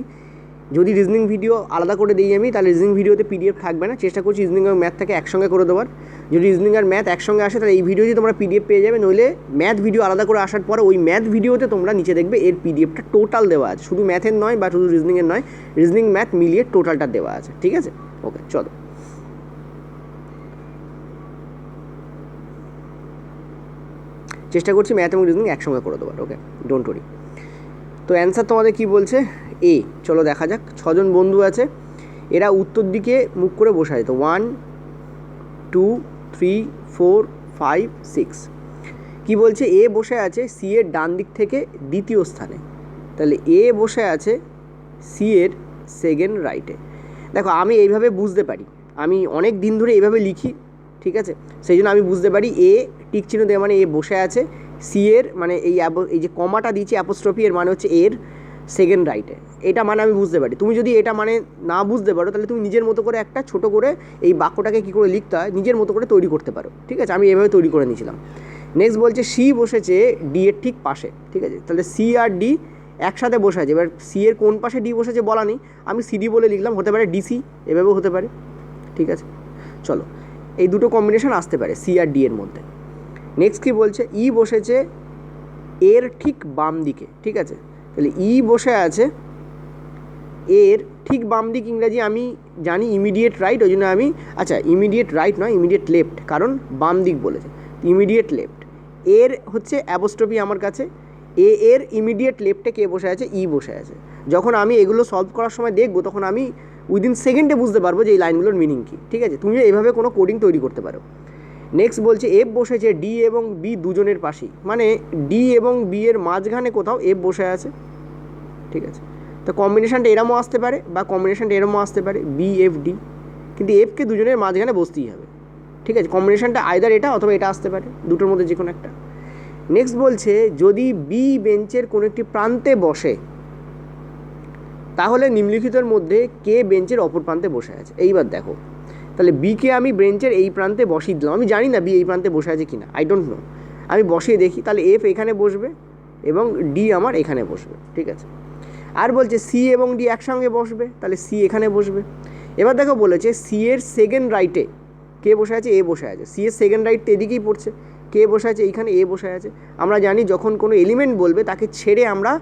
Speaker 1: যদি রিজনিং ভিডিও আলাদা করে দিই আমি, তাহলে রিজনিং ভিডিওতে পিডিএফ থাকবে না। চেষ্টা করছি রিজনিং এবং ম্যাথটাকে একসঙ্গে করে দেওয়ার। যদি রিজনিং আর ম্যাথ একসঙ্গে আসে তাহলে এই ভিডিওতে তোমরা পিডিএফ পেয়ে যাবে, নইলে ম্যাথ ভিডিও আলাদা করে আসার পরে ওই ম্যাথ ভিডিওতে তোমরা নিচে দেখবে এর পিডিএফটা টোটাল দেওয়া আছে, শুধু ম্যাথের নয় বা শুধু রিজনিংয়ের নয়, রিজনিং ম্যাথ মিলিয়ে টোটালটা দেওয়া আছে। ঠিক আছে, ওকে, চলো। চেষ্টা করছি ম্যাথ এবং রিজনিং একসঙ্গে করে দেওয়ার, ওকে, ডোন্ট ওয়ারি। তো অ্যান্সার তোমাদের কি বলছে, এ। চলো দেখা যাক। 6 জন বন্ধু আছে, এরা উত্তর দিকে মুখ করে বসে আছে। তো 1 2 3 4 5 6। কী বলছে, এ বসে আছে সি এর ডান দিক থেকে দ্বিতীয় স্থানে। তাহলে এ বসে আছে সি এর সেকেন্ড রাইটে। দেখো আমি এইভাবে বুঝতে পারি, আমি অনেক দিন ধরে এইভাবে লিখি, ঠিক আছে, সেই জন্য আমি বুঝতে পারি এ টিক চিহ্ন দেওয়া মানে এ বসে আছে সি এর, মানে এই যে কমাটা দিয়েছি অ্যাপোস্ট্রফি, এর মানে হচ্ছে এর সেকেন্ড রাইটে। এটা মানে আমি বুঝতে পারি। তুমি যদি এটা মানে না বুঝতে পারো তাহলে তুমি নিজের মতো করে একটা ছোটো করে এই বাক্যটাকে কী করে লিখতে হয় নিজের মতো করে তৈরি করতে পারো। ঠিক আছে, আমি এভাবে তৈরি করে নিয়েছিলাম। নেক্সট বলছে সি বসেছে ডি এর ঠিক পাশে। ঠিক আছে, তাহলে সি আর ডি একসাথে বসে আছে। এবার সি এর কোন পাশে ডি বসেছে বলা নেই, আমি সিডি বলে লিখলাম, হতে পারে ডিসি, এভাবেও হতে পারে। ঠিক আছে, চলো, এই দুটো কম্বিনেশন আসতে পারে সি আর ডি এর মধ্যে। নেক্সট কী বলছে, ই বসেছে এর ঠিক বাম দিকে। ঠিক আছে, তাহলে ই বসে আছে এর ঠিক বাম দিক, ইংরাজি আমি জানি ইমিডিয়েট রাইট, ওই জন্য আমি, আচ্ছা ইমিডিয়েট রাইট নয়, ইমিডিয়েট লেফট, কারণ বাম দিক বলেছে, ইমিডিয়েট লেফট। এর হচ্ছে অ্যাপোস্ট্রফি আমার কাছে, এর ইমিডিয়েট লেফটে কে বসে আছে, ই বসে আছে। যখন আমি এগুলো সলভ করার সময় দেখবো তখন আমি উইদিন সেকেন্ডে বুঝতে পারবো যে এই লাইনগুলোর মিনিং কী। ঠিক আছে, তুমি এইভাবে কোনো কোডিং তৈরি করতে পারো। নেক্সট বলছে এফ বসেছে ডি এবং বি দুজনের পাশেই, মানে ডি এবং বি এর মাঝখানে কোথাও এফ বসে আছে। ঠিক আছে, তো কম্বিনেশানটা এরমও আসতে পারে বা কম্বিনেশানটা এরমও আসতে পারে, বি এফ ডি, কিন্তু এফকে দুজনের মাঝখানে বসতেই হবে। ঠিক আছে, কম্বিনেশানটা আইদার এটা অথবা এটা আসতে পারে, দুটোর মধ্যে যে কোনো একটা। নেক্সট বলছে যদি বি বেঞ্চের কোনো একটি প্রান্তে বসে তাহলে নিম্নলিখিতের মধ্যে কে বেঞ্চের অপর প্রান্তে বসে আছে। এইবার দেখো, তাহলে বিকে আমি বেঞ্চের এই প্রান্তে বসিয়ে দিলাম, আমি জানি না বি এই প্রান্তে বসে আছে কি না, আই ডোন্ট নো, আমি বসিয়ে দেখি, তাহলে এফ এখানে বসবে এবং ডি আমার এখানে বসবে। ঠিক আছে, আর বলছে সি এবং ডি একসঙ্গে বসবে, তাহলে সি এখানে বসবে। এবার দেখো বলেছে সি এর সেকেন্ড রাইটে কে বসে আছে, এ বসে আছে। সি এর সেকেন্ড রাইট তো এদিকেই পড়ছে, কে বসে আছে এইখানে, এ বসে আছে। আমরা জানি যখন কোনো এলিমেন্ট বলবে তাকে ছেড়ে আমরা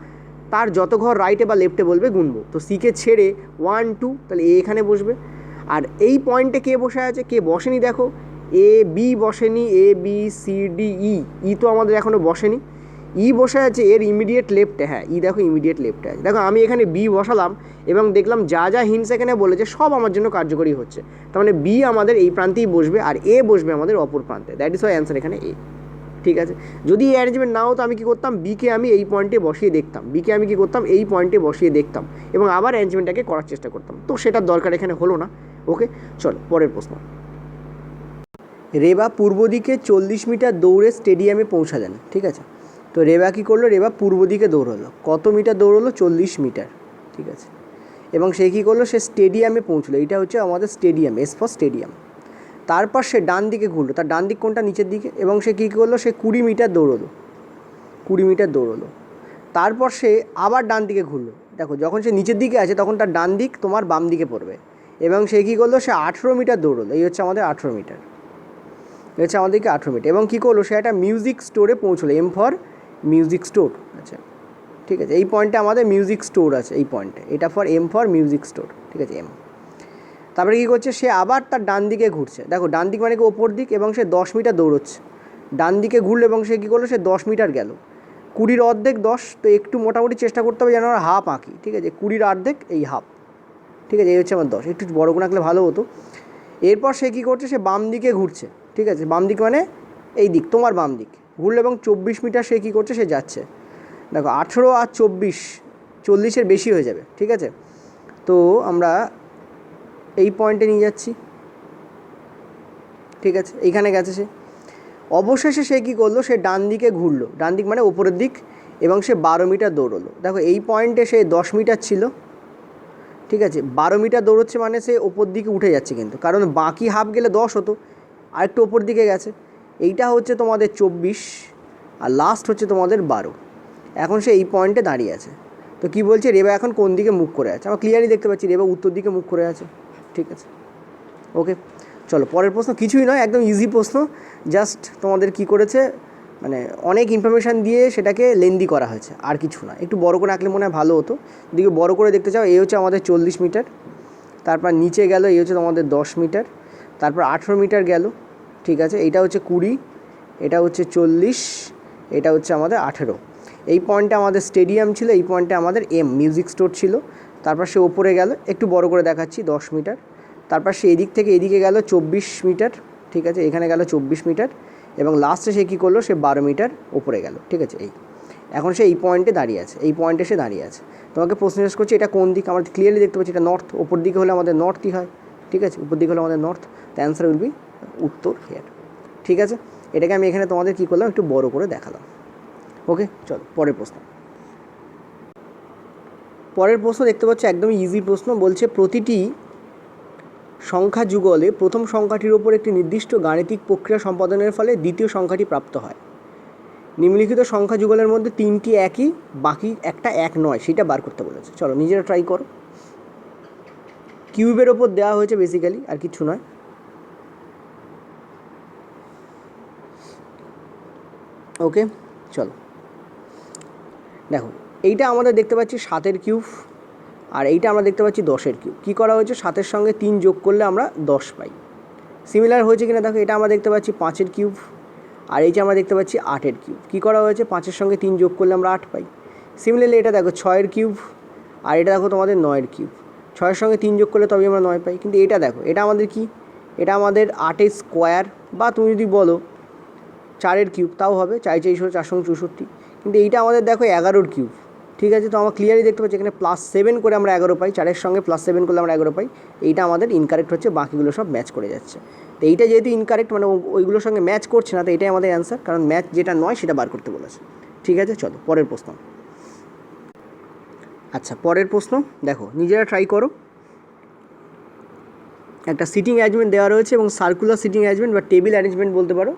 Speaker 1: তার যত ঘর রাইটে বা লেফটে বলবে গুনবো। তো সিকে ছেড়ে 1 2, তাহলে এ এখানে বসবে। আর এই পয়েন্টে কে বসে আছে, কে বসেনি দেখো, এ বি বসেনি, এ বি সি ডি ই, ই তো আমাদের এখনও বসেনি। ই বসে আছে এর ইমিডিয়েট লেফটে, হ্যাঁ ই দেখো ইমিডিয়েট লেফটে আছে। দেখো আমি এখানে বি বসালাম এবং দেখলাম যা যা হিন্টস এখানে বলেছে সব আমার জন্য কার্যকরী হচ্ছে, তার মানে বি আমাদের এই প্রান্তেই বসবে আর এ বসবে আমাদের অপর প্রান্তে, দ্যাট ইজ ওয়াই অ্যান্সার এখানে এ। ঠিক আছে, যদি এই অ্যারেঞ্জমেন্ট না হতো আমি কী করতাম, বিকে আমি এই পয়েন্টে বসিয়ে দেখতাম, বিকে আমি কী করতাম এই পয়েন্টে বসিয়ে দেখতাম এবং আবার অ্যারেঞ্জমেন্টটাকে করার চেষ্টা করতাম, তো সেটার দরকার এখানে হলো না। ওকে চল পরের প্রশ্ন। রেবা পূর্ব দিকে 40 মিটার দৌড়ে স্টেডিয়ামে পৌঁছালেন। ঠিক আছে, তো রেবা কী করলো, রেবা পূর্ব দিকে দৌড়লো, কত মিটার দৌড়লো, 40 মিটার। ঠিক আছে, এবং সে কী করলো, সে স্টেডিয়ামে পৌঁছলো, এটা হচ্ছে আমাদের স্টেডিয়াম, এস ফর স্টেডিয়াম। তারপর সে ডান দিকে ঘুরলো, তার ডান দিক কোনটা, নিচের দিকে, এবং সে কী করলো, সে 20 মিটার দৌড়লো, 20 মিটার দৌড়লো। তারপর সে আবার ডান দিকে ঘুরলো, দেখো যখন সে নিচের দিকে আছে তখন তার ডান দিক তোমার বাম দিকে পড়বে, এবং সে কী করলো, সে 18 মিটার দৌড়লো, এই হচ্ছে আমাদের 18 মিটার, এই হচ্ছে আমাদেরকে 18 মিটার। এবং কী করলো, সে একটা মিউজিক স্টোরে পৌঁছলো, এম ফর মিউজিক স্টোর। আচ্ছা ঠিক আছে, এই পয়েন্টে আমাদের মিউজিক স্টোর আছে, এই পয়েন্টে এটা for M for music store. ঠিক আছে, এম। তারপরে কী করছে, সে আবার তার ডান দিকে ঘুরছে, দেখো ডান দিক মানে কি ওপর দিক, এবং সে 10 মিটার দৌড়চ্ছে, ডান দিকে ঘুরলো এবং সে কী করলো, সে 10 মিটার গেল, 20-র অর্ধেক 10, তো একটু মোটামুটি চেষ্টা করতে হবে যেন আমরা হাফ আঁকি। ঠিক আছে, 20-র অর্ধেক এই হাফ। ঠিক আছে, এই হচ্ছে আমার 10, একটু বড় করে আঁকলে ভালো হতো। এরপর সে কী করছে, সে বাম দিকে ঘুরছে। ঠিক আছে, বাম দিক মানে এই দিক, তোমার বাম দিক ঘুরলো এবং 24 মিটার সে কী করছে, সে যাচ্ছে। দেখো 18 আর 24, 40-এর বেশি হয়ে যাবে। ঠিক আছে, তো আমরা এই পয়েন্টে নিয়ে যাচ্ছি। ঠিক আছে, এইখানে গেছে সে, অবশেষে সে কী করলো, সে ডান দিকে ঘুরলো, ডান দিক মানে ওপরের দিক, এবং সে 12 মিটার দৌড়লো। দেখো এই পয়েন্টে সে 10 মিটার ছিল। ঠিক আছে, 12 মিটার দৌড়চ্ছে মানে সে ওপর দিকে উঠে যাচ্ছে, কিন্তু কারণ বাকি হাফ গেলে 10 হতো, আর একটু ওপর দিকে গেছে। এইটা হচ্ছে তোমাদের 24 আর লাস্ট হচ্ছে তোমাদের 12। এখন সে এই পয়েন্টে দাঁড়িয়ে আছে। তো কী বলছে, রেবা এখন কোন দিকে মুখ করে আছে, আমরা ক্লিয়ারলি দেখতে পাচ্ছি রেবা উত্তর দিকে মুখ করে আছে। ঠিক আছে, ওকে চলো পরের প্রশ্ন, কিছুই নয় একদম ইজি প্রশ্ন, জাস্ট তোমাদের কি করেছে মানে অনেক ইনফরমেশান দিয়ে সেটাকে লেন্দি করা হয়েছে, আর কিছু না। একটু বড় করে আঁকলে মনে হয় ভালো হতো, দিকে বড় করে দেখতে চাও, এই হচ্ছে আমাদের 40 মিটার, তারপর নিচে গেল এই হচ্ছে তোমাদের 10 মিটার, তারপর 18 মিটার গেল। ঠিক আছে, এইটা হচ্ছে 20, এটা হচ্ছে 40, এটা হচ্ছে আমাদের 18। এই পয়েন্টে আমাদের স্টেডিয়াম ছিল, এই পয়েন্টে আমাদের এম মিউজিক স্টোর ছিল। তারপর সে ওপরে গেল, একটু বড় করে দেখাচ্ছি, 10 মিটার। তারপর সে এদিক থেকে এদিকে গেল 24 মিটার। ঠিক আছে, এখানে গেল 24 মিটার, এবং লাস্টে সে কী করলো, সে 12 মিটার ওপরে গেল। ঠিক আছে, এই এখন সে এই পয়েন্টে দাঁড়িয়ে আছে, এই পয়েন্টে সে দাঁড়িয়ে আছে। তোমাকে প্রশ্ন জিজ্ঞেস করছি এটা কোন দিক, আমরা ক্লিয়ারলি দেখতে পাচ্ছি এটা নর্থ, ওপর দিকে হলে আমাদের নর্থই হয়। ঠিক আছে, উপর দিকে হলে আমাদের north, the answer will be উত্তর হেয়ার। ঠিক আছে, এটাকে আমি এখানে তোমাদের কী করলাম, একটু বড় করে দেখালাম। ওকে চলো পরের প্রশ্ন। পরের প্রশ্ন দেখতে পাচ্ছ একদমই ইজি প্রশ্ন, বলছে প্রতিটি সংখ্যা যুগলে প্রথম সংখ্যাটির ওপর একটি নির্দিষ্ট গাণিতিক প্রক্রিয়া সম্পাদনের ফলে দ্বিতীয় সংখ্যাটি প্রাপ্ত হয়। নিম্নলিখিত সংখ্যা যুগলের মধ্যে 3টি একই, বাকি একটা এক নয়, সেটা বার করতে বলেছে। চলো নিজেরা ট্রাই করো। কিউবের ওপর দেওয়া হয়েছে বেসিক্যালি, আর কিছু নয়। ওকে চলো দেখো, এইটা আমাদের দেখতে পাচ্ছি 7-এর কিউব, আর এইটা আমরা দেখতে পাচ্ছি 10-এর কিউব। কী করা হয়েছে, 7-এর সঙ্গে 3 যোগ করলে আমরা 10 পাই। সিমিলার হয়েছে কিনা দেখো, এটা আমরা দেখতে পাচ্ছি 5-এর কিউব, আর এই যে আমরা দেখতে পাচ্ছি 8-এর কিউব। কী করা হয়েছে, 5-এর সঙ্গে 3 যোগ করলে আমরা 8 পাই। সিমিলারলি এটা দেখো 6-এর কিউব, আর এটা দেখো তোমাদের 9-এর কিউব। 6-এর সঙ্গে 3 যোগ করলে তবেই আমরা 9 পাই। কিন্তু এটা দেখো, এটা আমাদের কি, এটা আমাদের 8-এর স্কোয়ার, বা তুমি যদি বলো 4-এর কিউব তাও হবে, 4 4 464। কিন্তু এইটা আমাদের দেখো 11-এর কিউব। ঠিক আছে, তো আমরা ক্লিয়ারলি দেখতে পাচ্ছি এখানে +7 করে আমরা 11 পাই, 4-এর সঙ্গে +7 করলে আমরা 11 পাই। এইটা আমাদের ইনকারেক্ট হচ্ছে, বাকিগুলো সব ম্যাচ করে যাচ্ছে। তো এইটা যেহেতু ইনকারেক্ট মানে ওইগুলোর সঙ্গে ম্যাচ করছে না, তো এটাই আমাদের অ্যান্সার, কারণ ম্যাচ যেটা নয় সেটা বার করতে বলেছে। ঠিক আছে, চলো পরের প্রশ্ন। আচ্ছা পরের প্রশ্ন দেখো, নিজেরা ট্রাই করো। একটা সিটিং অ্যারেঞ্জমেন্ট দেওয়া রয়েছে, এবং সার্কুলার সিটিং অ্যারেঞ্জমেন্ট বা টেবিল অ্যারেঞ্জমেন্ট বলতে পারো।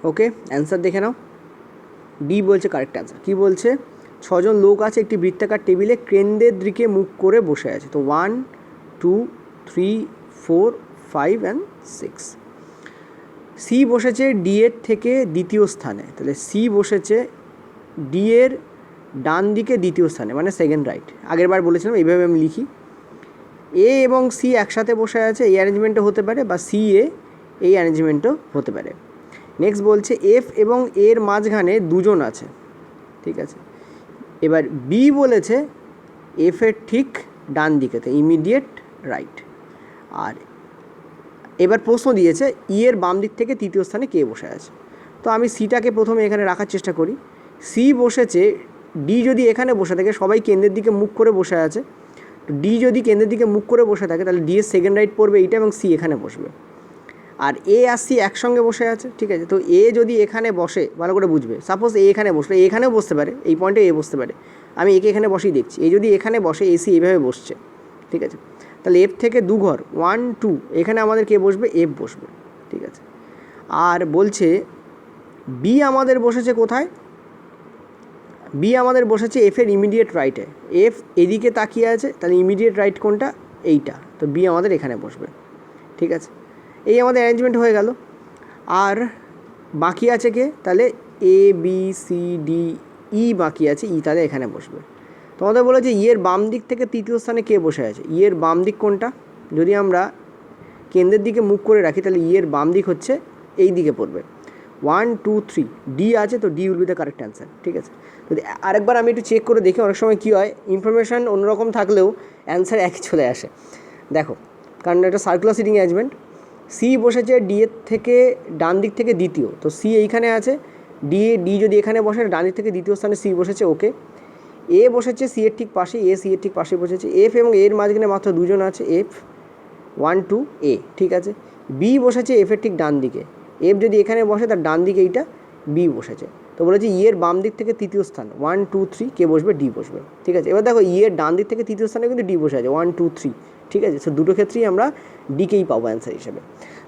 Speaker 1: ওকে অ্যান্সার দেখে নাও, ডি বলছে কারেক্ট অ্যান্সার। কী বলছে, 6 জন লোক আছে একটি বৃত্তাকার টেবিলে কেন্দ্রের দিকে মুখ করে বসে আছে। তো 1 2 3 4 5 and 6। সি বসেছে ডি এর থেকে দ্বিতীয় স্থানে, তাহলে সি বসেছে ডি এর ডান দিকে দ্বিতীয় স্থানে, মানে সেকেন্ড রাইট। আগের বার বলেছিলাম এইভাবে আমি লিখি। এ এবং সি একসাথে বসে আছে, এই অ্যারেঞ্জমেন্টও হতে পারে, বা সি এ এই অ্যারেঞ্জমেন্টও হতে পারে। নেক্সট বলছে এফ এবং এর মাঝখানে দুজন আছে, ঠিক আছে। এবার বি বলেছে এফের ঠিক ডান দিকেতে, ইমিডিয়েট রাইট। আর এবার প্রশ্ন দিয়েছে ই এর বাম দিক থেকে তৃতীয় স্থানে কে বসে আছে। তো আমি সিটাকে প্রথমে এখানে রাখার চেষ্টা করি। সি বসেছে, ডি যদি এখানে বসে থাকে, সবাই কেন্দ্রের দিকে মুখ করে বসে আছে, তো ডি যদি কেন্দ্রের দিকে মুখ করে বসে থাকে তাহলে ডি এর সেকেন্ড রাইট পড়বে এইটা এবং সি এখানে বসবে। আর এ আর সি একসঙ্গে বসে আছে, ঠিক আছে। তো এ যদি এখানে বসে, ভালো করে বুঝবে, সাপোজ এ এখানে বসলো, এখানেও বসতে পারে, এই পয়েন্টে এ বসতে পারে, আমি একে এখানে বসেই দেখছি। এ যদি এখানে বসে, এসি এইভাবে বসছে, ঠিক আছে। তাহলে এফ থেকে দু ঘর 1 2 এখানে আমাদের কে বসবে, এফ বসবে, ঠিক আছে। আর বলছে বি আমাদের বসেছে কোথায়, বি আমাদের বসেছে এফের ইমিডিয়েট রাইটে। এফ এদিকে তাকিয়ে আছে, তাহলে ইমিডিয়েট রাইট কোনটা, এইটা। তো বি আমাদের এখানে বসবে, ঠিক আছে। এই আমাদের অ্যারেঞ্জমেন্ট হয়ে গেল। আর বাকি আছে কে, তাহলে এ বি সি ডি ই বাকি আছে, ই তাহলে এখানে বসবে। তোমাদের বলে যে ইয়ের বাম দিক থেকে তৃতীয় স্থানে কে বসে আছে, ইয়ের বাম দিক কোনটা, যদি আমরা কেন্দ্রের দিকে মুখ করে রাখি তাহলে ইয়ের বাম দিক হচ্ছে এই দিকে পড়বে। 1 2 3 ডি আছে, তো D will be the correct answer, ঠিক আছে। যদি আরেকবার আমি একটু চেক করে দেখি, অনেক সময় কী হয় ইনফরমেশান অন্যরকম থাকলেও অ্যান্সার একই চলে আসে। দেখো, কারণ এটা সার্কুলার সিটিং অ্যারেঞ্জমেন্ট। সি বসেছে ডি এর থেকে ডান দিক থেকে দ্বিতীয়, তো সি এইখানে আছে, ডি যদি এখানে বসে, ডান দিক থেকে দ্বিতীয় স্থানে সি বসেছে, ওকে। এ বসেছে সি এর ঠিক পাশে, এ সি এর ঠিক পাশে বসেছে। এফ এবং এর মাঝখানে মাত্র দুজন আছে, এফ 1 2 এ, ঠিক আছে। বি বসেছে এফের ঠিক ডান দিকে, এফ যদি এখানে বসে তার ডান দিকে এইটা বি বসেছে। তো বলেছে ইয়ের বাম দিক থেকে তৃতীয় স্থান 1 2 3 কে বসবে, ডি বসবে, ঠিক আছে। এবার দেখো ইয়ের ডান দিক থেকে তৃতীয় স্থানে কিন্তু ডি বসে আছে 1 2 3, ঠিক আছে। সো দুটো ক্ষেত্রেই আমরা ডিকেই পাবো অ্যান্সার হিসেবে।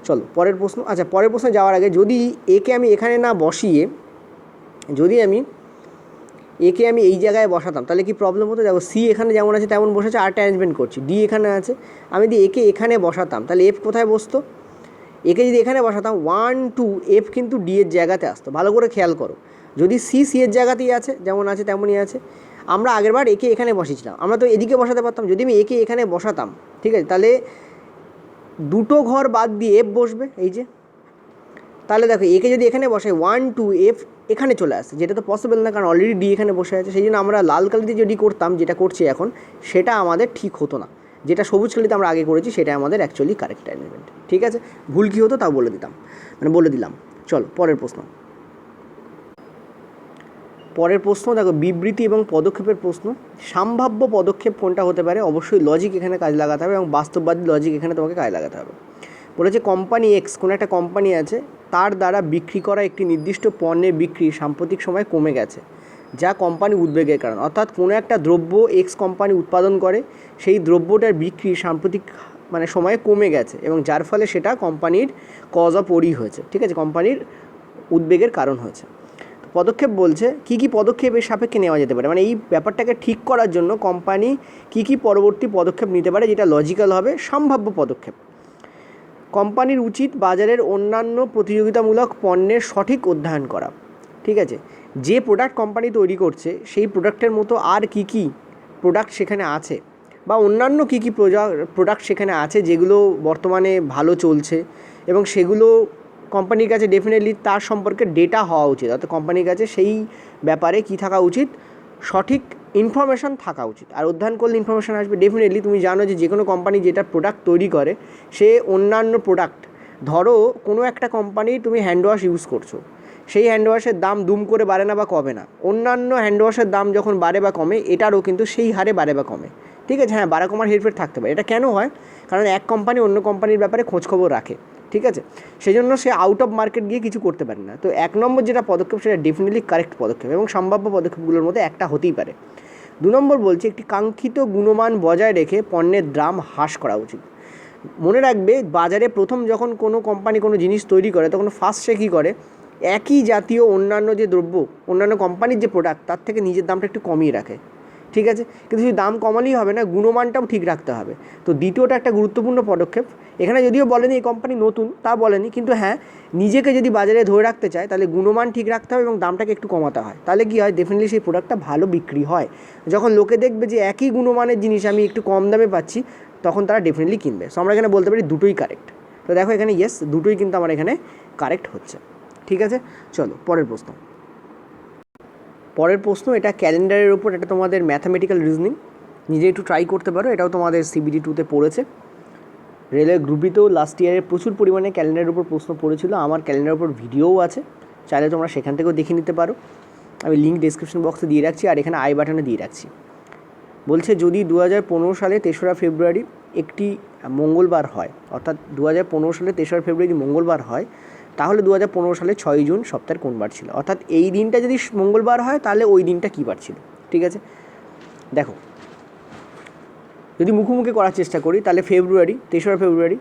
Speaker 1: চলো পরের প্রশ্ন। আচ্ছা, পরের প্রশ্নে যাওয়ার আগে যদি একে আমি এখানে না বসিয়ে, যদি আমি একে আমি এই জায়গায় বসাতাম তাহলে কি প্রবলেম হতো। দেখো সি এখানে যেমন আছে তেমন বসেছে, আরটা অ্যারেঞ্জমেন্ট করছি, ডি এখানে আছে, আমি যদি একে এখানে বসাতাম তাহলে এফ কোথায় বসতো, একে যদি এখানে বসাতাম 1 2 এফ কিন্তু ডি এর জায়গাতে আসতো। ভালো করে খেয়াল করো, যদি সি সি এর জায়গাতেই আছে, যেমন আছে তেমনই আছে। আমরা আগেরবার একে এখানে বসিয়েছিলাম, আমরা তো এদিকে বসাতে পারতাম, যদি আমি একে এখানে বসাতাম, ঠিক আছে, তাহলে দুটো ঘর বাদ দিয়ে এফ বসবে, এই যে। তাহলে দেখো একে যদি এখানে বসাই 1 2 এফ এখানে চলে আসে, যেটা তো পসিবল না, কারণ অলরেডি ডি এখানে বসে আছে। সেই জন্য আমরা লাল কালি দিয়ে যদি করতাম, যেটা করছি এখন, সেটা আমাদের ঠিক হতো না। যেটা সবুজ কালিতে আমরা আগে করেছি সেটা আমাদের অ্যাকচুয়ালি কারেক্ট অ্যারেঞ্জমেন্ট, ঠিক আছে। ভুল কী হতো তাও বলে দিলাম। চলো পরের প্রশ্ন। পরের প্রশ্ন দেখো, বিবৃতি এবং পদক্ষেপের প্রশ্ন। সম্ভাব্য পদক্ষেপ কোনটা হতে পারে, অবশ্যই লজিক এখানে কাজ লাগাতে হবে এবং বাস্তববাদী লজিক এখানে তোমাকে কাজ লাগাতে হবে। বলেছে কোম্পানি এক্স, কোনো একটা কোম্পানি আছে, তার দ্বারা বিক্রি করা একটি নির্দিষ্ট পণ্যের বিক্রি সাম্প্রতিক সময় কমে গেছে, যা কোম্পানি উদ্বেগের কারণ। অর্থাৎ কোনো একটা দ্রব্য এক্স কোম্পানি উৎপাদন করে, সেই দ্রব্যটার বিক্রি সাম্প্রতিক সময়ে কমে গেছে এবং যার ফলে সেটা কোম্পানির কজ অফ ওরি হয়েছে, ঠিক আছে, কোম্পানির উদ্বেগের কারণ হয়েছে। পদক্ষেপ বলছে কী কী পদক্ষেপ এর সাপেক্ষে নেওয়া যেতে পারে, মানে এই ব্যাপারটাকে ঠিক করার জন্য কোম্পানি কী কী পরবর্তী পদক্ষেপ নিতে পারে যেটা লজিক্যাল হবে। সম্ভাব্য পদক্ষেপ, কোম্পানির উচিত বাজারের অন্যান্য প্রতিযোগিতামূলক পণ্যের সঠিক অধ্যয়ন করা, ঠিক আছে। যে প্রোডাক্ট কোম্পানি তৈরি করছে সেই প্রোডাক্টের মতো আর কী কী প্রোডাক্ট সেখানে আছে, বা অন্যান্য কী কী প্রোডাক্ট সেখানে আছে যেগুলো বর্তমানে ভালো চলছে, এবং সেগুলো কোম্পানির কাছে ডেফিনেটলি তার সম্পর্কে ডেটা হওয়া উচিত। অর্থাৎ কোম্পানির কাছে সেই ব্যাপারে কী থাকা উচিত, সঠিক ইনফরমেশান থাকা উচিত। আর অধ্যয়ন করলে ইনফরমেশান আসবে ডেফিনেটলি। তুমি জানো যে কোনো কোম্পানি যেটা প্রোডাক্ট তৈরি করে, সে অন্যান্য প্রোডাক্ট, ধরো কোনো একটা কোম্পানি তুমি হ্যান্ড ওয়াশ ইউজ করছো, সেই হ্যান্ড ওয়াশের দাম দুম করে বাড়ে না বা কমে না। অন্যান্য হ্যান্ড ওয়াশের দাম যখন বাড়ে বা কমে, এটারও কিন্তু সেই হারে বাড়ে বা কমে, ঠিক আছে। হ্যাঁ, বাড়া কমার হেরফের থাকতে পারে। এটা কেন হয়, কারণ এক কোম্পানি অন্য কোম্পানির ব্যাপারে খোঁজখবর রাখে, ঠিক আছে। সেই জন্য সে আউট অফ মার্কেট গিয়ে কিছু করতে পারে না। তো 1 নম্বর যেটা পদক্ষেপ সেটা ডেফিনেটলি কারেক্ট পদক্ষেপ এবং সম্ভাব্য পদক্ষেপগুলোর মধ্যে একটা হতেই পারে। 2 নম্বর বলছে একটি কাঙ্ক্ষিত গুণমান বজায় রেখে পণ্যের দাম হ্রাস করা উচিত। মনে রাখবে, বাজারে প্রথম যখন কোনো কোম্পানি কোনো জিনিস তৈরি করে তখন ফার্স্ট সে কী করে, একই জাতীয় অন্যান্য যে দ্রব্য, অন্যান্য কোম্পানির যে প্রোডাক্ট, তার থেকে নিজের দামটা একটু কমিয়ে রাখে, ঠিক আছে। কিন্তু শুধু দাম কমালেই হবে না, গুণমানটাও ঠিক রাখতে হবে। তো দ্বিতীয়টা একটা গুরুত্বপূর্ণ পদক্ষেপ। এখানে যদিও বলেনি এই কোম্পানি নতুন, তা বলেনি, কিন্তু হ্যাঁ, নিজেকে যদি বাজারে ধরে রাখতে চায় তাহলে গুণমান ঠিক রাখতে হবে এবং দামটাকে একটু কমাতে হয়। তাহলে কী হয়, ডেফিনেটলি সেই প্রোডাক্টটা ভালো বিক্রি হয়। যখন লোকে দেখবে যে একই গুণমানের জিনিস আমি একটু কম দামে পাচ্ছি, তখন তারা ডেফিনেটলি কিনবে। সো আমরা এখানে বলতে পারি দুটোই কারেক্ট। তো দেখো এখানে ইয়েস দুটোই কিন্তু আমার এখানে কারেক্ট হচ্ছে। ঠিক আছে, চলো পরের প্রশ্ন। পরের প্রশ্ন এটা ক্যালেন্ডারের উপর, এটা তোমাদের ম্যাথামেটিক্যাল রিজনিং, নিজে একটু ট্রাই করতে পারো। এটাও তোমাদের CBD 2তে পড়েছে। রেলওয়ে গ্রুপ বিতেও লাস্ট ইয়ারে প্রচুর পরিমাণে ক্যালেন্ডারের উপর প্রশ্ন পড়েছিল। আমার ক্যালেন্ডারের উপর ভিডিওও আছে, চাইলে তোমরা সেখান থেকেও দেখে নিতে পারো। আমি লিঙ্ক ডিসক্রিপশন বক্সে দিয়ে রাখছি আর এখানে আই বাটনে দিয়ে রাখছি। বলছে যদি 2015 সালে 3রা ফেব্রুয়ারি একটি মঙ্গলবার হয়, অর্থাৎ 2015 সালে 3রা ফেব্রুয়ারি মঙ্গলবার হয়, তাহলে 2015 সালে 6 জুন সপ্তাহের কোন বার ছিল? অর্থাৎ এই দিনটা যদি মঙ্গলবার হয় তাহলে ওই দিনটা কী বার ছিল? ঠিক আছে, দেখো যদি মুখোমুখি করার চেষ্টা করি তাহলে ফেব্রুয়ারি 3রা ফেব্রুয়ারি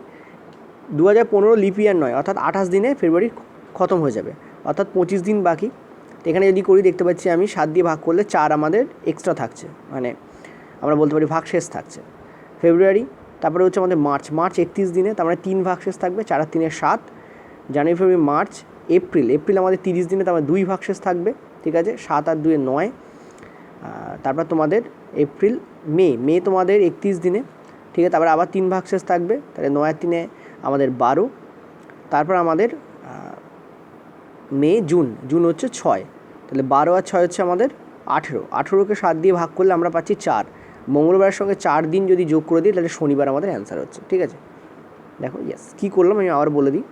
Speaker 1: 2015 লিপ ইয়ার নয়, অর্থাৎ 28 দিনে ফেব্রুয়ারি খতম হয়ে যাবে, অর্থাৎ 25 দিন বাকি। তো এখানে যদি করি দেখতে পাচ্ছি আমি 7 দিয়ে ভাগ করলে 4 আমাদের এক্সট্রা থাকছে, মানে আমরা বলতে পারি ভাগশেষ থাকছে। ফেব্রুয়ারি, তারপরে হচ্ছে আমাদের মার্চ 31 দিনে, তার মানে 3 ভাগশেষ থাকবে, 4 আর 3 7। জানুয়ারি ফেব্রুয়ারি মার্চ এপ্রিল আমাদের 30 দিনে, তার মানে 2 ভাগশেষ থাকবে। ঠিক আছে, 7 আর 2 9। তারপর তোমাদের এপ্রিল মে তোমাদের 31 দিনে। ঠিক আছে, তারপর আবার 3 ভাগশেষ থাকবে, তাহলে 9 আর 3 আমাদের 12। তারপর আমাদের মে জুন হচ্ছে 6, তাহলে 12 আর 6 হচ্ছে আমাদের 18কে 7 দিয়ে ভাগ করলে আমরা পাচ্ছি 4। মঙ্গলবারের সঙ্গে 4 দিন যদি যোগ করে দিই তাহলে শনিবার আমাদের অ্যান্সার হচ্ছে। ঠিক আছে, দেখো ইয়েস কী করলাম আমি আবার বলে দিই।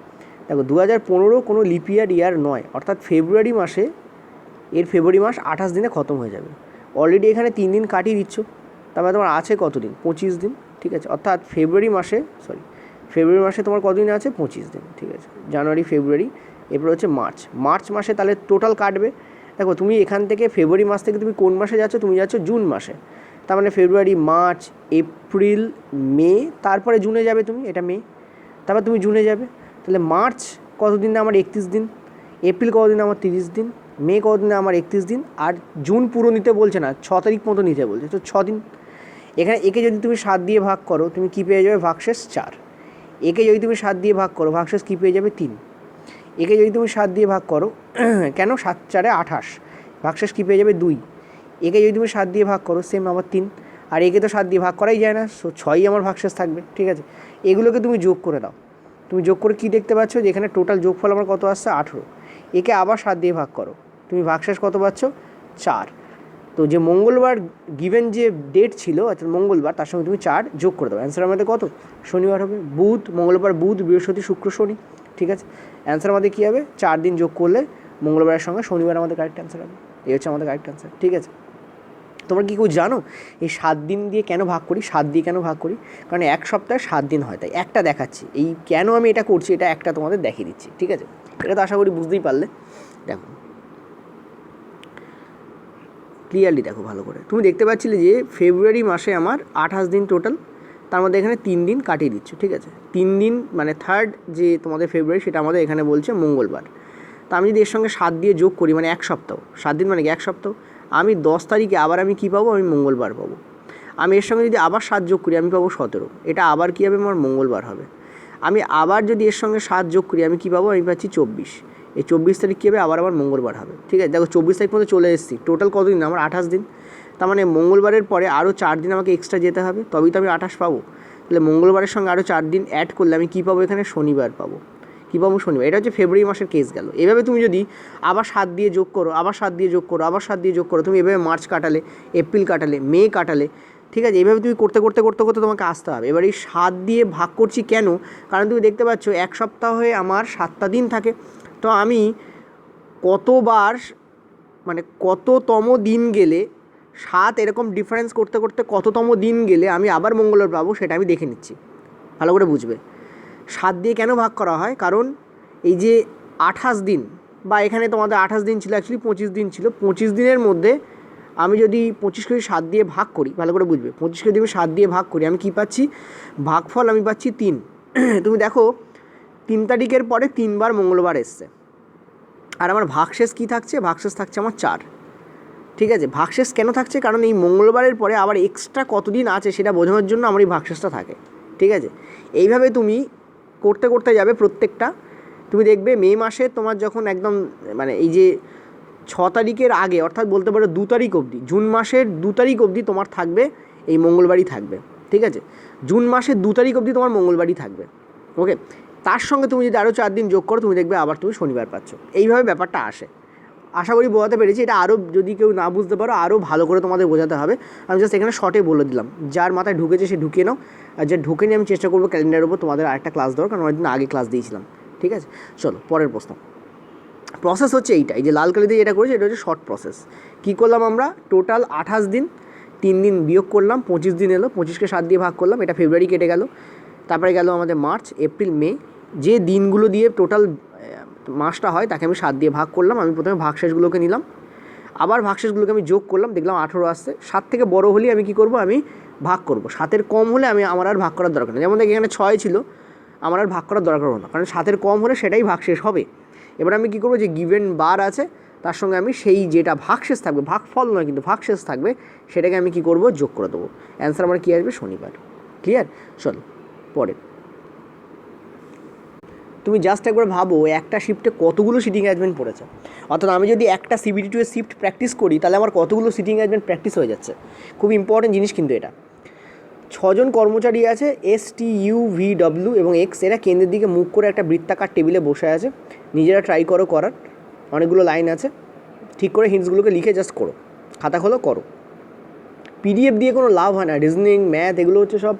Speaker 1: দেখো 2015 কোনো লিপ ইয়ার নয়, অর্থাৎ ফেব্রুয়ারি মাস 28 দিনে খতম হয়ে যাবে। অলরেডি এখানে 3 দিন কাটিয়ে দিচ্ছ, তারপরে তোমার আছে কত দিন? 25 দিন। ঠিক আছে, অর্থাৎ ফেব্রুয়ারি মাসে তোমার কত দিন আছে? 25 দিন। ঠিক আছে, জানুয়ারি ফেব্রুয়ারি, এরপর হচ্ছে মার্চ মাসে তাহলে টোটাল কাটবে। দেখো তুমি এখান থেকে ফেব্রুয়ারি মাস থেকে তুমি কোন মাসে যাচ্ছ? তুমি যাচ্ছ জুন মাসে, তার মানে ফেব্রুয়ারি মার্চ এপ্রিল মে, তারপরে জুনে যাবে তুমি, এটা মে, তারপর তুমি জুনে যাবে। তাহলে মার্চ কতদিন? আমার 31 দিন। এপ্রিল কতদিন? আমার 30 দিন। মে কতদিন? আমার 31 দিন। আর জুন পুরো নিতে বলছে না, 6 তারিখ মতো নিতে বলছে, তো 6 দিন। এখানে একে যদি তুমি 7 দিয়ে ভাগ করো তুমি কী পেয়ে যাবে? ভাগশেষ 4। একে যদি তুমি 7 দিয়ে ভাগ করো ভাগশেষ কী পেয়ে যাবে? 3। একে যদি তুমি 7 দিয়ে ভাগ করো, কেন 7 4 28, ভাগশেষ কী পেয়ে যাবে? 2। একে যদি তুমি 7 দিয়ে ভাগ করো সেম আবার 3, আর একে তো 7 দিয়ে ভাগ করাই যায় না, সো 6ই আমার ভাগশেষ থাকবে। ঠিক আছে, এগুলোকে তুমি যোগ করে দাও। তুমি যোগ করে কী দেখতে পাচ্ছ যে এখানে টোটাল যোগফল আমার কত আসছে? 18। একে আবার 7 দিয়ে ভাগ করো, তুমি ভাগশেষ কত পাচ্ছ? 4। তো যে মঙ্গলবার গিভেন যে ডেট ছিল অর্থাৎ মঙ্গলবার, তার সঙ্গে তুমি 4 যোগ করে দাও, অ্যান্সার আমাদের কত? শনিবার হবে। মঙ্গলবার বুধ বৃহস্পতি শুক্র শনি। ঠিক আছে, অ্যান্সার আমাদের কী হবে? 4 দিন যোগ করলে মঙ্গলবারের সঙ্গে শনিবার আমাদের কারেক্ট অ্যান্সার হবে। এই হচ্ছে আমাদের কারেক্ট অ্যান্সার। ঠিক আছে, তোমরা কি কেউ জানো এই 7 দিন দিয়ে কেন ভাগ করি? 7 দিয়ে কেন ভাগ করি? কারণ এক সপ্তাহে 7 দিন হয়, তাই একটা দেখাচ্ছি। এই কেন আমি এটা করছি এটা একটা তোমাদের দেখিয়ে দিচ্ছি। ঠিক আছে, এটা তো আশা করি বুঝতেই পারলে। দেখো ক্লিয়ারলি দেখো ভালো করে, তুমি দেখতে পাচ্ছিলে যে ফেব্রুয়ারি মাসে আমার 28 দিন টোটাল, তার মধ্যে এখানে 3 দিন কাটিয়ে দিচ্ছ। ঠিক আছে, 3 দিন মানে থার্ড যে তোমাদের ফেব্রুয়ারি, সেটা আমাদের এখানে বলছে মঙ্গলবার। তা আমি যদি এর সঙ্গে 7 দিয়ে যোগ করি মানে 1 সপ্তাহ, 7 দিন মানে 1 সপ্তাহ, আমি 10 তারিখে আবার আমি কী পাবো? আমি মঙ্গলবার পাবো। আমি এর সঙ্গে যদি আবার 7 যোগ করি আমি পাবো 17, এটা আবার কী হবে? আমার মঙ্গলবার হবে। আমি আবার যদি এর সঙ্গে 7 যোগ করি আমি কী পাবো? আমি পাচ্ছি 24, এই 24 তারিখ কী হবে? আবার আমার মঙ্গলবার হবে। ঠিক আছে, দেখো 24 তারিখ পর্যন্ত চলে এসেছি, টোটাল কত দিন? আমার 28 দিন। তার মানে মঙ্গলবারের পরে আরও 4 দিন আমাকে এক্সট্রা যেতে হবে, তবেই তো আমি 28 পাবো। তাহলে মঙ্গলবারের সঙ্গে আরও 4 দিন অ্যাড করলে আমি কী পাবো? এখানে শনিবার পাবো। কী পাবো? শনিবার। এটা হচ্ছে ফেব্রুয়ারি মাসের কেস গেল। এভাবে তুমি যদি আবার 7 দিয়ে যোগ করো, আবার 7 দিয়ে যোগ করো, আবার 7 দিয়ে যোগ করো, তুমি এভাবে মার্চ কাটালে, এপ্রিল কাটালে, মে কাটালে। ঠিক আছে, এইভাবে তুমি করতে করতে করতে করতে তোমাকে আসতে হবে। এবার এই 7 দিয়ে ভাগ করছি কেন? কারণ তুমি দেখতে পাচ্ছ এক সপ্তাহ হয়ে আমার 7টা দিন থাকে, তো আমি কতবার মানে কততম দিন গেলে 7 এরকম ডিফারেন্স করতে করতে কততম দিন গেলে আমি আবার মঙ্গলবার পাবো সেটা আমি দেখে নিচ্ছি, ভালো করে বুঝবে। 7 দিয়ে কেন ভাগ করা হয়? কারণ এই যে 28 দিন, বা এখানে তোমাদের 28 দিন ছিল, অ্যাকচুয়ালি 25 দিন ছিল, 25 দিনের মধ্যে আমি যদি 25কে 7 দিয়ে ভাগ করি, ভালো করে বুঝবে, 25কে যদি আমি 7 দিয়ে ভাগ করি আমি কী পাচ্ছি? ভাগফল আমি পাচ্ছি 3। তুমি দেখো 3 তারিখের পরে 3 বার মঙ্গলবার এসছে, আর আমার ভাগশেষ কী থাকছে? ভাগশেষ থাকছে আমার 4। ঠিক আছে, ভাগশেষ কেন থাকছে? কারণ এই মঙ্গলবারের পরে আবার এক্সট্রা কতদিন আছে সেটা বোঝানোর জন্য আমার এই ভাগশেষটা থাকে। ঠিক আছে, এইভাবে তুমি করতে করতে যাবে প্রত্যেকটা। তুমি দেখবে মে মাসে তোমার যখন একদম মানে এই যে 6 তারিখের আগে, অর্থাৎ বলতে পারো 2 তারিখ অবধি, জুন মাসের 2 তারিখ অবধি তোমার থাকবে এই মঙ্গলবারই থাকবে। ঠিক আছে, জুন মাসের 2 তারিখ অবধি তোমার মঙ্গলবারই থাকবে। ওকে, তার সঙ্গে তুমি যদি আরও 4 দিন যোগ করো, তুমি দেখবে আবার তুমি শনিবার পাচ্ছ। এইভাবে ব্যাপারটা আসে। আশা করি বোঝাতে পেরেছি। এটা আরও যদি কেউ না বুঝতে পারো, আরও ভালো করে তোমাদের বোঝাতে হবে। আমি জাস্ট এখানে শর্টে বলে দিলাম, যার মাথায় ঢুকেছে সে ঢুকিয়ে নাও, আর যে ঢুকেনি আমি চেষ্টা করবো ক্যালেন্ডারের উপর তোমাদের আরেকটা ক্লাস দেওয়ার, কারণ অনেকদিন আগে ক্লাস দিয়েছিলাম। ঠিক আছে, চলো পরের প্রশ্ন। প্রসেস হচ্ছে এইটা, এই যে লাল কালি দিয়ে যেটা করেছি এটা হচ্ছে শর্ট প্রসেস। কী করলাম আমরা, টোটাল 28 দিন, 3 দিন বিয়োগ করলাম, 25 দিন এলো, 25কে 7 দিয়ে ভাগ করলাম, এটা ফেব্রুয়ারি কেটে গেল। তারপরে গেল আমাদের মার্চ, এপ্রিল, মে, যে দিনগুলো দিয়ে টোটাল মাসটা হয় তাকে আমি 7 দিয়ে ভাগ করলাম। আমি প্রথমে ভাগশেষগুলোকে নিলাম, আবার ভাগশেষগুলোকে আমি যোগ করলাম, দেখলাম 18 আসছে। 7 থেকে বড় হলেই আমি কী করবো, আমি ভাগ করব। 7-এর কম হলে আমার আর ভাগ করার দরকার নেই। যেমন দেখি এখানে 6 ছিল, আমার আর ভাগ করার দরকার হলো না, কারণ 7-এর কম হলে সেটাই ভাগশেষ হবে। এবার আমি কী করবো, যে গিভেন বার আছে তার সঙ্গে আমি সেই যেটা ভাগশেষ থাকবে, ভাগফল নয় কিন্তু ভাগশেষ থাকবে, সেটাকে আমি কী করবো, যোগ করে দেবো। অ্যান্সার আমার কী আসবে, শনিবার। ক্লিয়ার? চলো পরে। তুমি জাস্ট একবার ভাবো একটা শিফটে কতগুলো সিটিং অ্যারেঞ্জমেন্ট পড়েছে। অর্থাৎ আমি যদি একটা CBT2 এর শিফট প্র্যাকটিস করি, তাহলে আমার কতগুলো সিটিং অ্যারেঞ্জমেন্ট প্র্যাকটিস হয়ে যাচ্ছে। খুব ইম্পর্টেন্ট জিনিস কিন্তু এটা। 6 জন কর্মচারী আছে, STUVW এবং X, এরা কেন্দ্রের দিকে মুখ করে একটা বৃত্তাকার টেবিলে বসে আছে। নিজেরা ট্রাই করো করার, অনেকগুলো লাইন আছে, ঠিক করে হিন্টসগুলোকে লিখে জাস্ট করো, খাতা খোলো করো। PDF দিয়ে কোনো লাভ হয় না। রিজনিং, ম্যাথ এগুলো হচ্ছে সব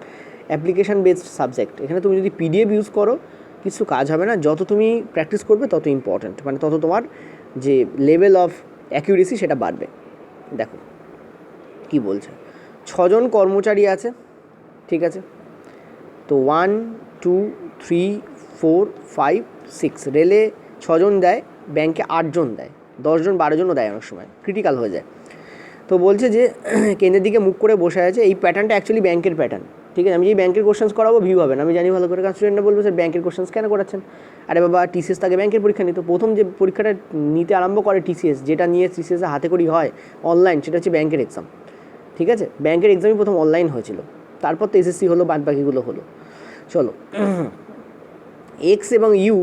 Speaker 1: অ্যাপ্লিকেশান বেসড সাবজেক্ট। এখানে তুমি যদি PDF ইউজ করো কিছু কাজ হবে না। যত তুমি প্র্যাকটিস করবে তত ইম্পর্ট্যান্ট, মানে তত তোমার যে লেভেল অফ অ্যাকিউরেসি সেটা বাড়বে। দেখো কি বলছে, 6 জন কর্মচারী আছে, ঠিক আছে। তো 1 2 3 4 5 6, রেলে 6 জন দেয়, ব্যাংকে 8 জন দেয়, 10 জন 12 জনও দেয়, অনেক সময় ক্রিটিক্যাল হয়ে যায়। তো বলছে যে কেন্দ্রের দিকে মুখ করে বসে আছে। এই প্যাটার্নটা অ্যাকচুয়ালি ব্যাংকের প্যাটার্ন, ঠিক আছে। আমি যে ব্যাংকের কোশ্চেন্স করাবো ভিউ হবে না, আমি জানি ভালো করে। কারণ স্টুডেন্টরা বলবে স্যার ব্যাংকের কোশ্চেন্স কেন করাচ্ছেন? আরে বাবা, TCS তাকে ব্যাংকের পরীক্ষা নিত। প্রথম যে পরীক্ষাটা নিতে আরম্ভ করে TCS, যেটা নিয়ে TCS হাতে করি হয় অনলাইন, সেটা হচ্ছে ব্যাংকের এক্সাম। ঠিক আছে, ব্যাংকের এক্সামই প্রথম অনলাইন হয়েছিল, তারপর তো SSC হলো, বাদ বাকিগুলো হলো। চলো, X এবং U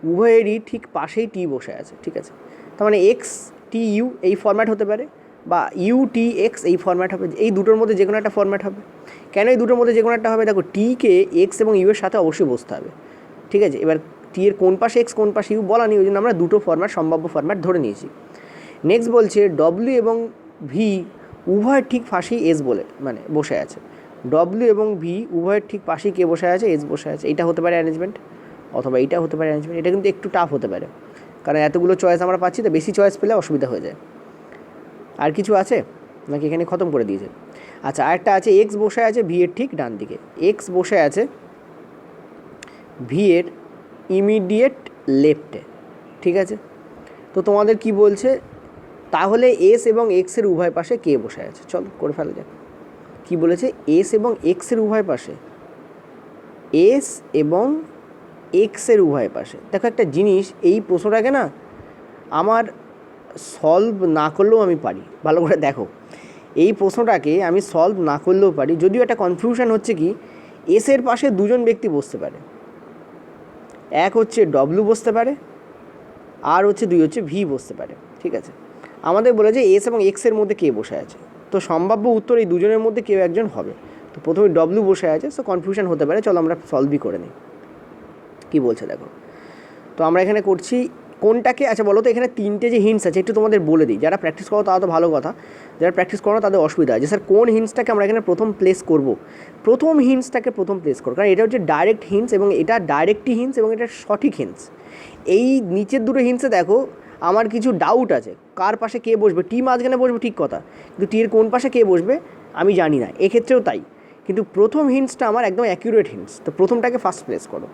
Speaker 1: উভয়েরই ঠিক পাশেই T বসে আছে, ঠিক আছে। তার মানে XTU এই ফরম্যাট হতে পারে, বা UTX এই ফরম্যাট হবে। এই দুটোর মধ্যে যে কোনো একটা ফরম্যাট হবে। কেন এই দুটোর মধ্যে যে কোনো একটা হবে? দেখো, টিকে X এবং U এর সাথে অবশ্যই বসতে হবে, ঠিক আছে। এবার টি এর কোন পাশে X কোন পাশে U বলা নেই, ওই জন্য আমরা দুটো ফরম্যাট, সম্ভাব্য ফরম্যাট ধরে নিয়েছি। নেক্সট বলছে W এবং V উভয়ের ঠিক পাশেই S বলে মানে বসে আছে। W এবং V উভয়ের ঠিক পাশেই কে বসে আছে? S বসে আছে। এইটা হতে পারে অ্যারেঞ্জমেন্ট, অথবা এইটা হতে পারে অ্যারেঞ্জমেন্ট। এটা কিন্তু একটু টাফ হতে পারে, কারণ এতগুলো চয়েস আমরা পাচ্ছি, তো বেশি চয়েস পেলে অসুবিধা হয়ে যায়। আর কিছু আছে নাকি এখানে খতম করে দিয়েছে? আচ্ছা, আরেকটা আছে, X বসে আছে V এর ঠিক ডান দিকে। X বসে আছে V এর ইমিডিয়েট লেফটে, ঠিক আছে। তো তোমাদের কি বলছে, তাহলে S এবং X এর উভয় পাশে কে বসে আছে? চলো করে ফেলা যাক। কী বলেছে? S এবং X এর উভয় পাশে, S এবং X এর উভয় পাশে। দেখো একটা জিনিস, এই প্রশ্নটাকে না আমার সলভ না করলেও আমি পারি। ভালো করে দেখো, এই প্রশ্নটাকে আমি সলভ না করলেও পারি। যদিও একটা কনফিউশন হচ্ছে কি, S এর পাশে দুজন ব্যক্তি বসতে পারে, এক হচ্ছে W বসতে পারে, আর হচ্ছে 2 হচ্ছে V বসতে পারে, ঠিক আছে। আমাদের বলে যে S এবং X এর মধ্যে কে বসে আছে, তো সম্ভাব্য উত্তর এই দুজনের মধ্যে কেউ একজন হবে। তো প্রথমে W বসে আছে, সো কনফিউশন হতে পারে। চলো আমরা সলভই করে নিই। কী বলছে দেখো, তো আমরা এখানে করছি কোনটাকে। আচ্ছা বলো তো, এখানে 3টে যে হিন্টস আছে একটু তোমাদের বলে দিই। যারা প্র্যাকটিস করো তারা তো ভালো কথা, যারা প্র্যাকটিস করো তাদের অসুবিধা আছে। স্যার কোন হিন্টসটাকে আমরা এখানে প্রথম প্লেস করব? প্রথম হিন্টসটাকে প্রথম প্লেস করো, কারণ এটা হচ্ছে ডাইরেক্ট হিন্টস, এবং এটা ডাইরেক্টই হিন্টস, এবং এটা সঠিক হিন্টস। এই নিচের দুটো হিন্টসে দেখো আমার কিছু ডাউট আছে, কার পাশে কে বসবে। টি মাঝখানে বসবে ঠিক কথা, কিন্তু টি এর কোন পাশে কে বসবে আমি জানি না, এক্ষেত্রেও তাই। কিন্তু প্রথম হিন্টসটা আমার একদম অ্যাকিউরেট হিন্টস, তো প্রথমটাকে ফার্স্ট প্লেস করো।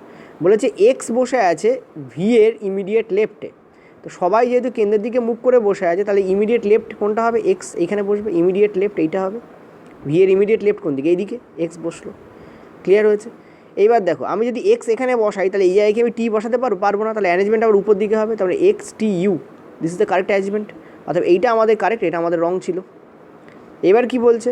Speaker 1: বলেছে X বসে আছে V এর ইমিডিয়েট লেফটে। তো সবাই যেহেতু কেন্দ্রের দিকে মুখ করে বসে আছে, তাহলে ইমিডিয়েট লেফট কোনটা হবে? X এইখানে বসবে, ইমিডিয়েট লেফট এইটা হবে। V এর ইমিডিয়েট লেফট কোন দিকে? এইদিকে, X বসলো। ক্লিয়ার হয়েছে? এইবার দেখো, আমি যদি X এখানে বসাই, তাহলে এই জায়গায় আমি T বসাতে পারবো না, তাহলে অ্যারেঞ্জমেন্ট আবার উপর দিকে হবে। তাহলে XTU, this is the correct arrangement. অর্থাৎ এইটা আমাদের কারেক্ট, এটা আমাদের রং ছিল। এবার কি বলছে?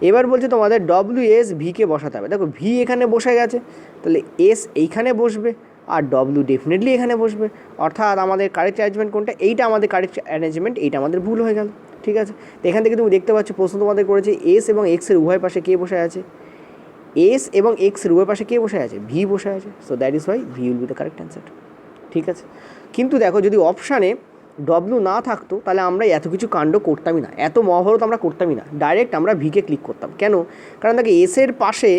Speaker 1: এবার বলছে তোমাদের WS Vকে বসাতে হবে। দেখো V এখানে বসে গেছে, তাহলে S এইখানে বসবে, আর W ডেফিনেটলি এখানে বসবে। অর্থাৎ আমাদের কারেক্ট অ্যারেঞ্জমেন্ট কোনটা? এইটা আমাদের কারেক্ট অ্যারেঞ্জমেন্ট, এইটা আমাদের ভুল হয়ে গেল, ঠিক আছে। তো এখান থেকে তুমি দেখতে পাচ্ছ প্রশ্ন তোমাদের করেছে S এবং X এর উভয় পাশে কে বসে আছে? এস এবং এক্স রোয়ের পাশে কে বসে আছে? ভি বসে আছে। So that is Y V will be the correct answer. ঠিক আছে, কিন্তু দেখো যদি অপশানে ডব্লিউ না থাকতো তাহলে আমরা এত কিছু কাণ্ড করতামই না, এত মহাভারত আমরা করতামই না, ডাইরেক্ট আমরা ভিকে ক্লিক করতাম। কেন? কারণ দেখো এসের পাশে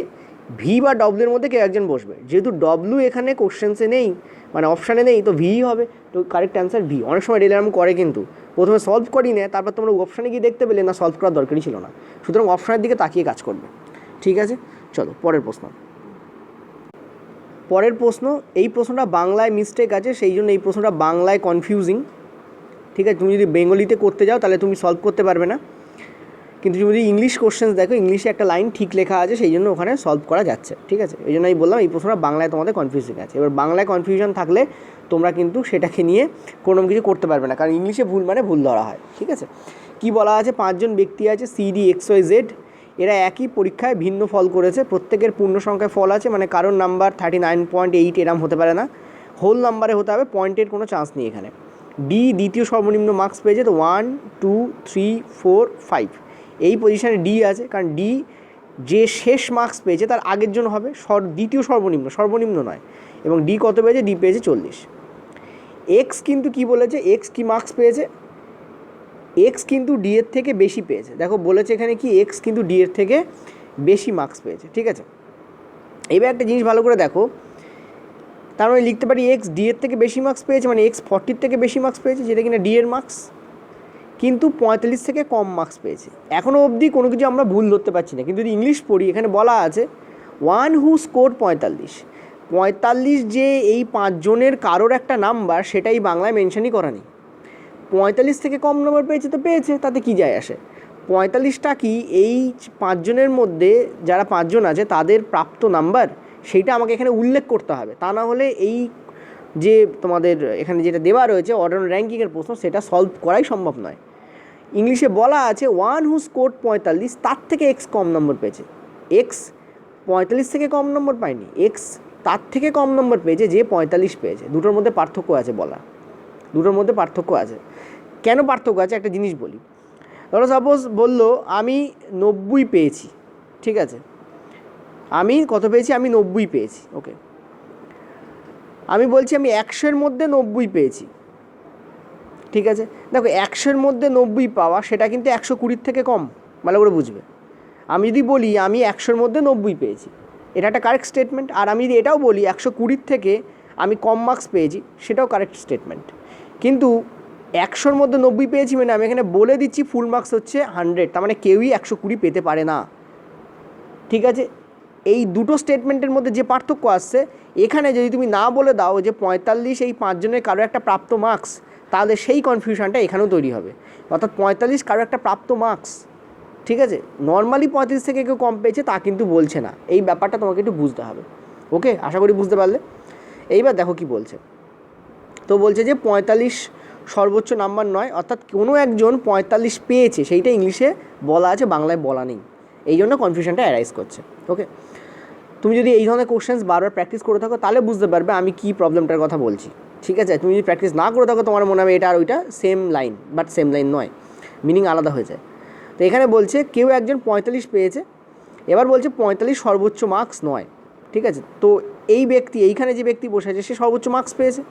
Speaker 1: ভি বা ডব্লিউর মধ্যে কেউ একজন বসবে, যেহেতু ডব্লিউ এখানে কোশ্চেন্সে নেই, মানে অপশানে নেই, তো ভি হবে। তো কারেক্ট অ্যান্সার ভি। অনেক সময় রেলাম করে কিন্তু প্রথমে সলভ করি না, তারপর তোমরা অপশানে গিয়ে দেখতে পেলে না সলভ করার দরকারই ছিল না। সুতরাং অপশানের দিকে তাকিয়ে কাজ করবে। ঠিক আছে, চলো পরের প্রশ্ন। পরের প্রশ্ন, এই প্রশ্নটা বাংলায় মিস্টেক আছে, সেই জন্য এই প্রশ্নটা বাংলায় কনফিউজিং। ঠিক আছে, তুমি যদি বেঙ্গলিতে করতে যাও তাহলে তুমি সলভ করতে পারবে না, কিন্তু তুমি যদি ইংলিশ কোশ্চেন্স দেখো, ইংলিশে একটা লাইন ঠিক লেখা আছে, সেই জন্য ওখানে সলভ করা যাচ্ছে। ঠিক আছে, এই জন্য আমি বললাম এই প্রশ্নটা বাংলায় তোমাদের কনফিউজিং আছে। এবার বাংলায় কনফিউশন থাকলে তোমরা কিন্তু সেটাকে নিয়ে কোনো কিছু করতে পারবে না, কারণ ইংলিশে ভুল মানে ভুল ধরা হয়। ঠিক আছে, কি বলা আছে? 5 জন ব্যক্তি আছে সিডি XYZ, এরা একই পরীক্ষায় ভিন্ন ফল করেছে, প্রত্যেকের পূর্ণ সংখ্যায় ফল আছে, মানে কারোর নাম্বার 39.8 এরম হতে পারে না, হোল নাম্বারে হতে হবে, পয়েন্টের কোনো চান্স নেই এখানে। ডি দ্বিতীয় সর্বনিম্ন মার্কস পেয়েছে, তো 1 2 3 4 5 এই পজিশানে ডি আছে, কারণ ডি যে শেষ মার্কস পেয়েছে তার আগের জন্য হবে, দ্বিতীয় সর্বনিম্ন নয়। এবং ডি কত পেয়েছে? ডি পেয়েছে 40। এক্স কিন্তু কি বলেছে? এক্স কি মার্কস পেয়েছে? এক্স কিন্তু ডি এর থেকে বেশি পেয়েছে। দেখো বলেছে এখানে কি, এক্স কিন্তু ডি এর থেকে বেশি মার্কস পেয়েছে। ঠিক আছে, এবার একটা জিনিস ভালো করে দেখো, তার মানে লিখতে পারি এক্স ডি এর থেকে বেশি মার্কস পেয়েছে, মানে এক্স 40 থেকে বেশি মার্কস পেয়েছে, যেটা কিনা ডি এর মার্কস, কিন্তু 45 থেকে কম মার্কস পেয়েছে। এখনও অবধি কোনো কিছু আমরা ভুল ধরতে পারছি না, কিন্তু যদি ইংলিশ পড়ি, এখানে বলা আছে ওয়ান হু স্কোর 45 যে এই 5 জনের কারোর একটা নাম্বার, সেটাই বাংলায় মেনশনই করা নেই। 45 থেকে কম নম্বর পেয়েছে তো পেয়েছে, তাতে কি যায় আসে? 45টা কি এই 5 জনের মধ্যে যারা 5 জন আছে তাদের প্রাপ্ত নাম্বার, সেইটা আমাকে এখানে উল্লেখ করতে হবে, তা না হলে এই যে তোমাদের এখানে যেটা দেওয়া রয়েছে অর্ডার র্যাঙ্কিংয়ের প্রশ্ন, সেটা সলভ করাই সম্ভব নয়। ইংলিশে বলা আছে ওয়ান হু স্কোর 45, তার থেকে এক্স কম নম্বর পেয়েছে। এক্স 45 থেকে কম নম্বর পায়নি, এক্স তার থেকে কম নম্বর পেয়েছে যে 45 পেয়েছে। দুটোর মধ্যে পার্থক্য আছে বলা, দুটোর মধ্যে পার্থক্য আছে। কেন পার্থক্য আছে একটা জিনিস বলি। ধরো সাপোজ বললো আমি 90 পেয়েছি, ঠিক আছে, আমি কত পেয়েছি? আমি 90 পেয়েছি। ওকে, আমি বলছি আমি 100-এর মধ্যে 90 পেয়েছি। ঠিক আছে, দেখো 100-এর মধ্যে 90 পাওয়া সেটা কিন্তু 120-র থেকে কম, ভালো করে বুঝবে। আমি যদি বলি আমি 100-এর মধ্যে 90 পেয়েছি, এটা একটা কারেক্ট স্টেটমেন্ট। আর আমি যদি এটাও বলি 120-র থেকে আমি কম মার্কস পেয়েছি, সেটাও কারেক্ট স্টেটমেন্ট। কিন্তু 100-এর মধ্যে 90 পেয়েছি মানে আমি এখানে বলে দিচ্ছি ফুল মার্কস হচ্ছে 100, তার মানে কেউই 120 পেতে পারে না। ঠিক আছে, এই দুটো স্টেটমেন্টের মধ্যে যে পার্থক্য আসছে, এখানে যদি তুমি না বলে দাও যে 45 এই 5 জনের কারো একটা প্রাপ্ত মার্কস, তাহলে সেই কনফিউশনটা এখানেও তৈরি হবে। অর্থাৎ 45 কারো একটা প্রাপ্ত মার্কস, ঠিক আছে, নর্মালি 35 থেকে কেউ কম পেয়েছে তা কিন্তু বলছে না। এই ব্যাপারটা তোমাকে একটু বুঝতে হবে। ওকে, আশা করি বুঝতে পারলে। এইবার দেখো কি বলছে। তো বলছে যে 45 সর্বোচ্চ নাম্বার নয়, অর্থাৎ কোনো একজন 45 পেয়েছে, সেইটা ইংলিশে বলা আছে, বাংলায় বলা নেই, এই জন্য কনফিউশনটা অ্যারাইজ করছে। ওকে, তুমি যদি এই ধরনের কোশ্চেন্স বারবার প্র্যাকটিস করে থাকো তাহলে বুঝতে পারবে আমি কী প্রবলেমটার কথা বলছি। ঠিক আছে, তুমি যদি প্র্যাকটিস না করে থাকো তোমার মনে হবে এটা আর ওইটা same line, but same line নয়, মিনিং আলাদা হয়ে যায়। তো এখানে বলছে কেউ একজন 45 পেয়েছে, এবার বলছে 45 সর্বোচ্চ মার্কস নয়। ঠিক আছে, তো এই ব্যক্তি, এইখানে যে ব্যক্তি বসে আছে সে সর্বোচ্চ মার্কস পেয়েছে,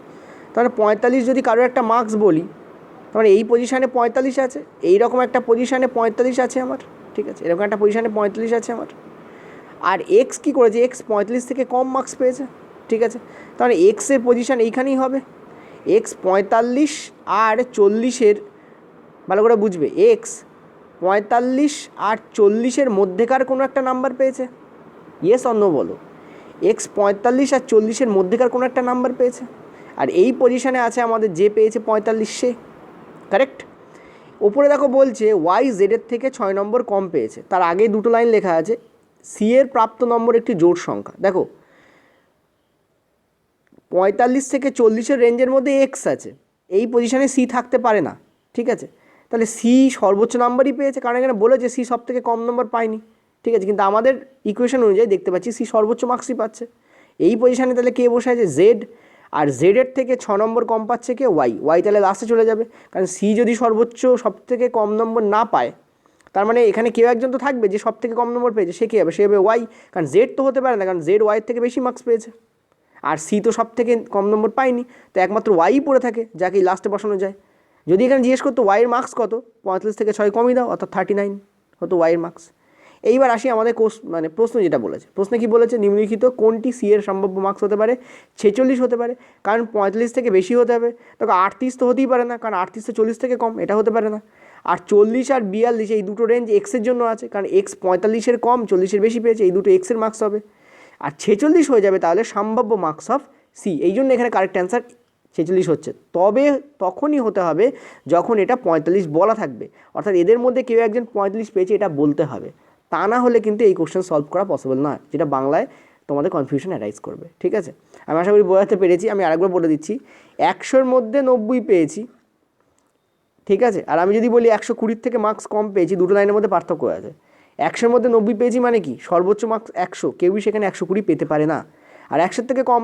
Speaker 1: তাহলে 45 যদি কারোর একটা মার্কস বলি, তাহলে এই পজিশানে 45 আছে, এইরকম একটা পজিশানে 45 আছে আমার। ঠিক আছে, এরকম একটা পজিশানে 45 আছে আমার। আর এক্স কী করেছে? এক্স 45 থেকে কম মার্কস পেয়েছে। ঠিক আছে, তাহলে এক্সের পজিশান এইখানেই হবে। এক্স 45 আর 40-এর, ভালো করে বুঝবে, এক্স 45 আর 40-এর মধ্যেকার কোনো একটা নাম্বার পেয়েছে। ইয়েস অন্য বলো, এক্স 45 আর 40-এর মধ্যেকার কোনো একটা নাম্বার পেয়েছে, আর এই পজিশানে আছে আমাদের যে পেয়েছে 45, সে কারেক্ট। ওপরে দেখো বলছে ওয়াই জেডের থেকে 6 নম্বর কম পেয়েছে, তার আগে দুটো লাইন লেখা আছে সি এর প্রাপ্ত নম্বর একটি জোড় সংখ্যা। দেখো 45 থেকে 40-এর রেঞ্জের মধ্যে এক্স আছে, এই পজিশানে সি থাকতে পারে না। ঠিক আছে, তাহলে সি সর্বোচ্চ নাম্বারই পেয়েছে, কারণ এখানে বলেছে সি সব থেকে কম নম্বর পায়নি। ঠিক আছে, কিন্তু আমাদের ইকুয়েশন অনুযায়ী দেখতে পাচ্ছি সি সর্বোচ্চ মার্কসই পাচ্ছে। এই পজিশানে তাহলে কে বসে আছে? জেড। আর জেডের থেকে 6 নম্বর কম পাচ্ছে কে? ওয়াই। ওয়াই তাহলে লাস্টে চলে যাবে, কারণ সি যদি সর্বোচ্চ সব থেকে কম নম্বর না পায়, তার মানে এখানে কেউ একজন তো থাকবে যে সব থেকে কম নম্বর পেয়েছে, সে কী হবে? সে হবে ওয়াই, কারণ জেড তো হতে পারে না, কারণ জেড ওয়াইয়ের থেকে বেশি মার্কস পেয়েছে। আর সি তো সব থেকে কম নম্বর পায়নি, তো একমাত্র ওয়াই পড়ে থাকে, যাকে লাস্টে বসানো যায়। যদি এখানে জিজ্ঞেস করতো ওয়াইয়ের মার্কস কত, 45 থেকে 6 কমই দাও, অর্থাৎ 39 হতো ওয়াইয়ের মার্কস। এইবার আসি আমাদের প্রশ্ন যেটা বলেছে, প্রশ্নে কি বলেছে? নিম্নলিখিত কোনটি সি এর সম্ভাব্য মার্কস হতে পারে? 46 হতে পারে, কারণ 45 থেকে বেশি হতে হবে। তখন 38 তো হতেই পারে না, কারণ 38 তো 40 থেকে কম, এটা হতে পারে না। আর 40 আর 42 এই দুটো রেঞ্জ এক্সের জন্য আছে, কারণ এক্স 45-এর কম, 40-এর বেশি পেয়েছে, এই দুটো এক্সের মার্কস হবে। আর 46 হয়ে যাবে তাহলে সম্ভাব্য মার্কস অফ সি, এই জন্য এখানে কারেক্ট অ্যান্সার 46 হচ্ছে। তবে তখনই হতে হবে যখন এটা 45 বলা থাকবে, অর্থাৎ এদের মধ্যে কেউ একজন 45 পেয়েছে এটা বলতে হবে, তা না হলে কিন্তু এই কোশ্চেন সলভ করা পসিবল নয়, যেটা বাংলায় তোমাদের কনফিউশন অ্যারাইজ করবে। ঠিক আছে, আমি আশা করি বোঝাতে পেরেছি। আমি আরেকবার বলে দিচ্ছি, 100-এর মধ্যে 90 পেয়েছি, ঠিক আছে, আর আমি যদি বলি 120 থেকে মার্কস কম পেয়েছি, দুটো লাইনের মধ্যে পার্থক্য আছে। 100-এর মধ্যে 90 পেয়েছি মানে কি? সর্বোচ্চ মার্কস 100, কেউই সেখানে 120 পেতে পারে না। আর 100 থেকে কম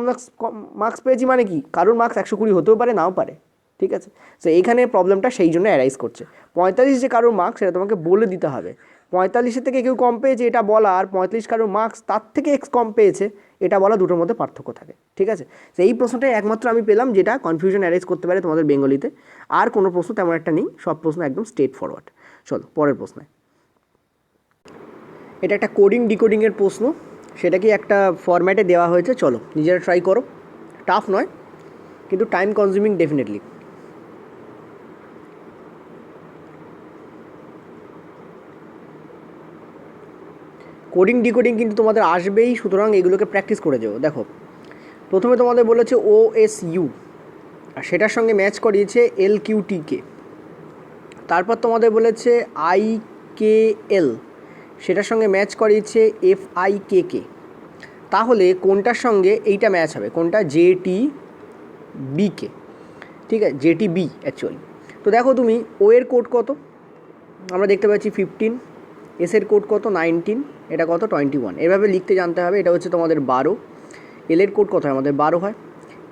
Speaker 1: মার্কস পেয়েছি মানে কি? কারোর মার্কস 120 হতেও পারে, নাও পারে। ঠিক আছে, তো এইখানে প্রবলেমটা সেই জন্য অ্যারাইজ করছে। 45 যে কারোর মার্কস, সেটা তোমাকে বলে দিতে হবে। 45-এর থেকে কেউ কম পেয়েছে এটা বলা, আর 45 কারোর মার্কস তার থেকে এক্স কম পেয়েছে এটা বলা, দুটোর মধ্যে পার্থক্য থাকে। ঠিক আছে, তো এই প্রশ্নটাই একমাত্র আমি পেলাম যেটা কনফিউশন অ্যারাইজ করতে পারে তোমাদের বেঙ্গলিতে। আর কোনো প্রশ্ন তেমন একটা নেই, সব প্রশ্ন একদম স্ট্রেট ফরওয়ার্ড। চলো পরের প্রশ্নে। এটা একটা কোডিং ডিকোডিংয়ের প্রশ্ন, সেটা কি একটা ফরম্যাটে দেওয়া হয়েছে। চলো নিজেরা ট্রাই করো, টাফ নয় কিন্তু time consuming definitely. Coding decoding কিন্তু তোমাদের আসবেই, সুতরাং এগুলোকে প্র্যাকটিস করে যাও। দেখো প্রথমে তোমাদের বলেছে OSU, আর সেটার সঙ্গে ম্যাচ করিয়েছে LQTK। তারপর তোমাদের বলেছে IKL, সেটার সঙ্গে ম্যাচ করিয়েছে FIKK। তাহলে কোনটার সঙ্গে এইটা ম্যাচ হবে? কোনটা? JTBK। ঠিক আছে, JTB অ্যাকচুয়ালি। তো দেখো তুমি ও এর কোড কত? আমরা দেখতে পাচ্ছি 15, এসের কোড কত? 19, এটা কত? 21। এভাবে লিখতে জানতে হবে। এটা হচ্ছে তোমাদের 12। এল এর কোড কত হয়? আমাদের 12 হয়।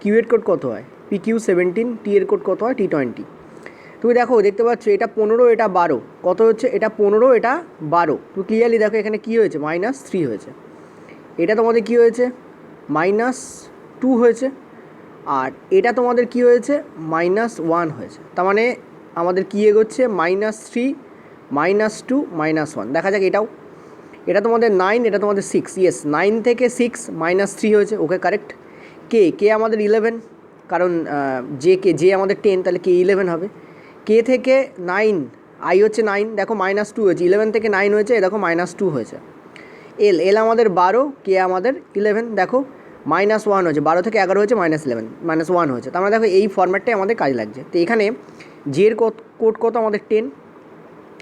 Speaker 1: কিউ এর কোড কত হয়? PQ 17। টি এর কোড কত হয়? T20। তুমি দেখো দেখতে পাচ্ছ এটা 15, এটা 12, কত হচ্ছে? এটা 15, এটা 12। তুমি ক্লিয়ারলি দেখো এখানে কী হয়েছে? -3 হয়েছে। এটা তোমাদের কী হয়েছে? -2 হয়েছে। আর এটা তোমাদের কী হয়েছে? -1 হয়েছে। তার মানে আমাদের কী এগোচ্ছে? -3, -2, -1। দেখা যাক এটাও। এটা তোমাদের 9, এটা তোমাদের 6। ইয়েস, 9 থেকে 6 -3 হয়েছে। ওকে, কারেক্ট। কে আমাদের 11, কারণ জে আমাদের 10, তাহলে কে 11 হবে। কে থেকে 9, আই হচ্ছে 9, দেখো -2 হয়েছে। 11 থেকে 9 হয়েছে, দেখো -2 হয়েছে। এল আমাদের 12, কে আমাদের 11, দেখো -1 হয়েছে। 12 থেকে 11 হয়েছে, -1 হয়েছে। তার মানে দেখো এই ফরম্যাটটাই আমাদের কাজে লাগছে। তো এখানে জের কোড কত? আমাদের 10,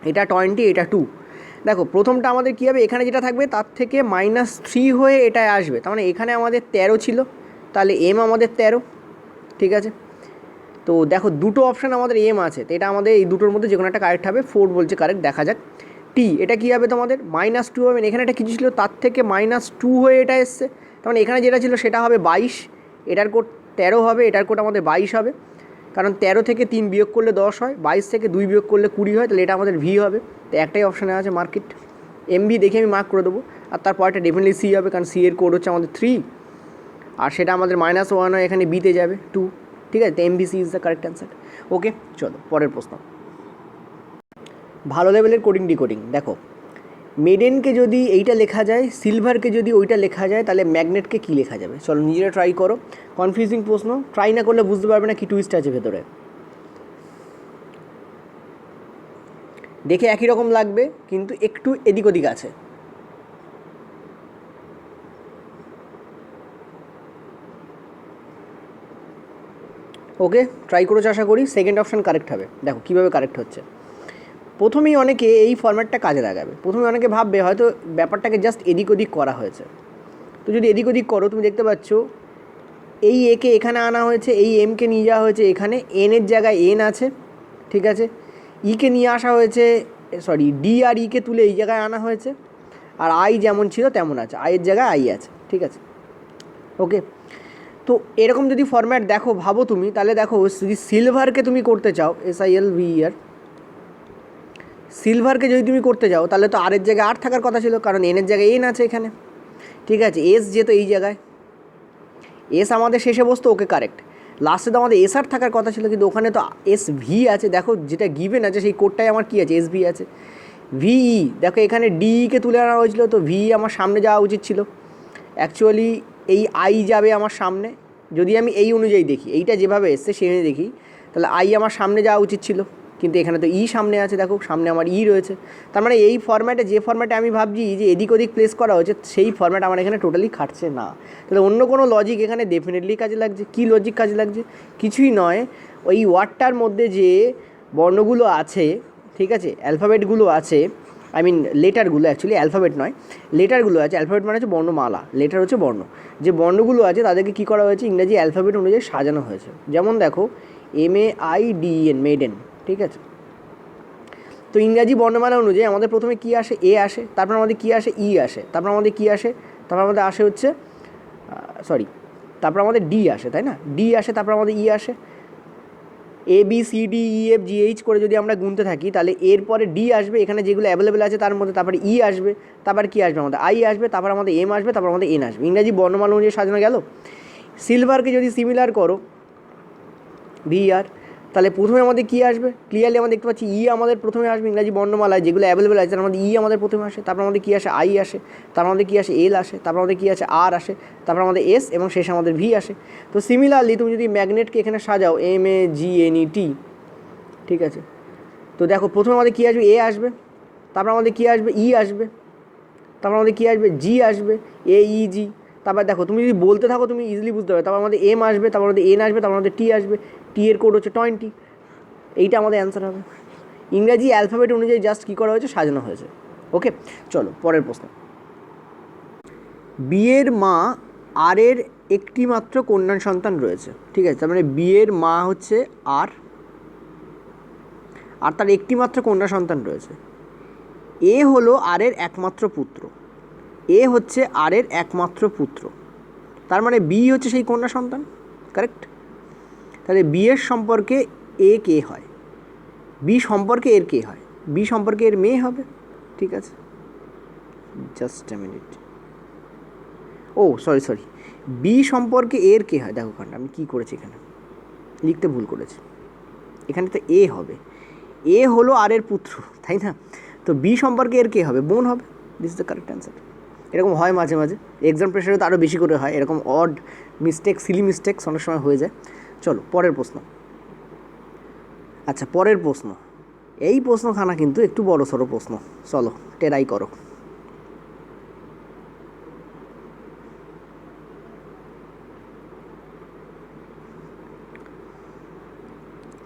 Speaker 1: এটা 20, এটা 2। দেখো প্রথমটা আমাদের কী হবে? এখানে যেটা থাকবে তার থেকে -3 হয়ে এটায় আসবে। তার মানে এখানে আমাদের 13 ছিল, তাহলে এম আমাদের 13। ঠিক আছে, তো দেখো দুটো অপশান আমাদের এম আছে, তো এটা আমাদের এই দুটোর মধ্যে যে কোনো একটা কারেক্ট হবে। 4 বলছে কারেক্ট, দেখা যাক। টি, এটা কী হবে তোমাদের? -2 হবে। এখানে একটা কিছু ছিল, তার থেকে -2 হয়ে এটা এসছে। তার মানে এখানে যেটা ছিল সেটা হবে 22, এটার কোড 13 হবে, এটার কোড আমাদের 22 হবে, কারণ 13 থেকে 3 বিয়োগ করলে 10 হয়, 22 থেকে 2 বিয়োগ করলে 20 হয়, তাহলে এটা আমাদের ভি হবে। তো একটাই অপশানে আছে মার্কেট, এমভি দেখে আমি মার্ক করে দেবো। আর তারপরটা ডেফিনেটলি সি হবে, কারণ সি এর কোড হচ্ছে আমাদের 3, আর সেটা আমাদের -1 হয়, এখানে বিতে যাবে 2। ঠিক আছে, তো MBC is the correct answer. Okay, চলো পরের প্রশ্ন। ভালো লেভেলের কোডিং ডিকোডিং। দেখো মেডেনকে যদি এইটা লেখা যায়, সিলভারকে যদি ওইটা লেখা যায়, তাহলে ম্যাগনেটকে কী লেখা যাবে? চলো নিজেরা ট্রাই করো। কনফিউজিং প্রশ্ন, ট্রাই না করলে বুঝতে পারবে না কি টুইস্ট আছে ভেতরে। দেখে একই রকম লাগবে কিন্তু একটু এদিক ওদিক আছে। ওকে, ট্রাই করেছো আশা করি। সেকেন্ড অপশান কারেক্ট হবে। দেখো কীভাবে কারেক্ট হচ্ছে। প্রথমেই অনেকে এই ফরম্যাটটা কাজে লাগাবে। প্রথমে অনেকে ভাববে হয়তো ব্যাপারটাকে জাস্ট এদিক ওদিক করা হয়েছে। তো যদি এদিক ওদিক করো, তুমি দেখতে পাচ্ছ এই একে এখানে আনা হয়েছে, এই এমকে নিয়ে যাওয়া হয়েছে এখানে, এনের জায়গায় এন আছে। ঠিক আছে, ইকে নিয়ে আসা হয়েছে, সরি ডি আর ইকে তুলে এই জায়গায় আনা হয়েছে, আর আই যেমন ছিল তেমন আছে, আইয়ের জায়গায় আই আছে। ঠিক আছে, ওকে। তো এরকম যদি ফরম্যাট দেখো, ভাবো তুমি, তাহলে দেখো যদি সিলভারকে তুমি করতে চাও, SILVER, সিলভারকে যদি তুমি করতে যাও তাহলে তো আরের জায়গায় আর থাকার কথা ছিল, কারণ এনের জায়গায় এন আছে এখানে, ঠিক আছে। এস যেত এই জায়গায়, এস আমাদের শেষে বসতো, ওকে কারেক্ট। লাস্টে তো আমাদের এস আর থাকার কথা ছিল, কিন্তু ওখানে তো এস ভি আছে। দেখো যেটা গিভেন আছে সেই কোডটাই আমার কী আছে, এস ভি আছে। ভিই দেখো এখানে ডিকে তুলে আনা হয়েছিল, তো ভি আমার সামনে যাওয়া উচিত ছিল। অ্যাকচুয়ালি এই আই যাবে আমার সামনে, যদি আমি এই অনুযায়ী দেখি, এইটা যেভাবে এসছে সেই অনুযায়ী দেখি, তাহলে আই আমার সামনে যাওয়া উচিত ছিল, কিন্তু এখানে তো ই সামনে আছে। দেখো সামনে আমার ই রয়েছে, তার মানে এই ফরম্যাটে, যে ফরম্যাটে আমি ভাবছি যে এদিক ওদিক প্লেস করা হয়েছে, সেই ফরম্যাট আমার এখানে টোটালি খাটছে না। তাহলে অন্য কোনো লজিক এখানে ডেফিনেটলি কাজে লাগছে। কী লজিক কাজে লাগছে? কিছুই নয়, ওই ওয়ার্ডটার মধ্যে যে বর্ণগুলো আছে, ঠিক আছে, অ্যালফাবেটগুলো আছে, আই মিন লেটারগুলো, অ্যাকচুয়ালি অ্যালফাবেট নয়, লেটারগুলো আছে। অ্যালফাবেট মানে হচ্ছে বর্ণমালা, লেটার হচ্ছে বর্ণ। যে বর্ণগুলো আছে তাদেরকে কী করা হয়েছে, ইংরাজি অ্যালফাবেট অনুযায়ী সাজানো হয়েছে। যেমন দেখো MAIDEN, মেডেন, ঠিক আছে। তো ইংরাজি বর্ণমালা অনুযায়ী আমাদের প্রথমে কী আসে, এ আসে, তারপর আমাদের কী আসে, ই আসে, তারপর আমাদের কী আসে, তারপর আমাদের আসে হচ্ছে তারপর আমাদের ডি আসে, তাই না, ডি আসে, তারপর আমাদের ই আসে। ABCDEFGH করে যদি আমরা গুনতে থাকি, তাহলে এরপরে ডি আসবে, এখানে যেগুলো অ্যাভেলেবেল আছে তার মধ্যে, তারপরে ই আসবে, তারপর কী আসবে আমাদের, আই আসবে, তারপর আমাদের এম আসবে, তারপর আমাদের এন আসবে। ইংরাজি বর্ণমালা অনুযায়ী সাজানো গেল। সিলভারকে যদি সিমিলার করো, VR, তাহলে প্রথমে আমাদের কী আসবে, ক্লিয়ারলি আমরা দেখতে পাচ্ছি ই আমাদের প্রথমে আসবে। ইংরাজি বর্ণমালায় যেগুলো অ্যাভেলেবেল আছে তার মধ্যে ই আমাদের প্রথমে আসে, তারপর আমাদের কী আসে, আই আসে, তারপর আমাদের কী আসে, এল আসে, তারপর আমাদের কী আসে, আর আসে, তারপর আমাদের এস, এবং শেষে আমাদের ভি আসে। তো সিমিলারলি তুমি যদি ম্যাগনেটকে এখানে সাজাও, MAGNET, ঠিক আছে, তো দেখো প্রথমে আমাদের কী আসবে, এ আসবে, তারপর আমাদের কী আসবে, ই আসবে, তারপর আমাদের কী আসবে, জি আসবে, AEG। তারপর দেখো তুমি যদি বলতে থাকো তুমি ইজিলি বুঝতে পারবে। তারপর আমাদের এম আসবে, তারপর আমাদের এন আসবে, তারপর আমাদের টি আসবে, টি এর কোড হচ্ছে 20। এইটা আমাদের অ্যান্সার হবে। ইংরাজি অ্যালফাবেট অনুযায়ী জাস্ট কী করা হয়েছে, সাজানো হয়েছে। ওকে, চলো পরের প্রশ্ন। বিয়ের মা আরের একটি মাত্র কন্যা সন্তান রয়েছে, ঠিক আছে, তার মানে বিয়ের মা হচ্ছে আর তার একটি মাত্র কন্যা সন্তান রয়েছে। এ হলো আরের একমাত্র পুত্র, এ হচ্ছে আরের একমাত্র পুত্র, তার মানে বি হচ্ছে সেই কন্যা সন্তান, কারেক্ট। তাহলে বিয়ের সম্পর্কে এ কে হয়, বি সম্পর্কে এর কে হয়, বি সম্পর্কে এর মেয়ে হবে, ঠিক আছে। Just a minute, oh sorry, B সম্পর্কে এর কে হয়। দেখো কারণ আমি কী করেছি, এখানে লিখতে ভুল করেছি, এখানে তো এ হবে, এ হলো আরের পুত্র, তাই না, তো বি সম্পর্কে এর কে হবে, বোন হবে। This is the correct answer. এরকম হয় মাঝে মাঝে, এক্সাম প্রেশারে তো আরও বেশি করে হয়, এরকম অড মিস্টেক, সিলি মিস্টেকস অনেক সময় হয়ে যায়। চলো পরের প্রশ্ন। আচ্ছা পরের প্রশ্ন, এই প্রশ্নখানা কিন্তু একটু বড় সড়ো প্রশ্ন, চলো টেরাই করো।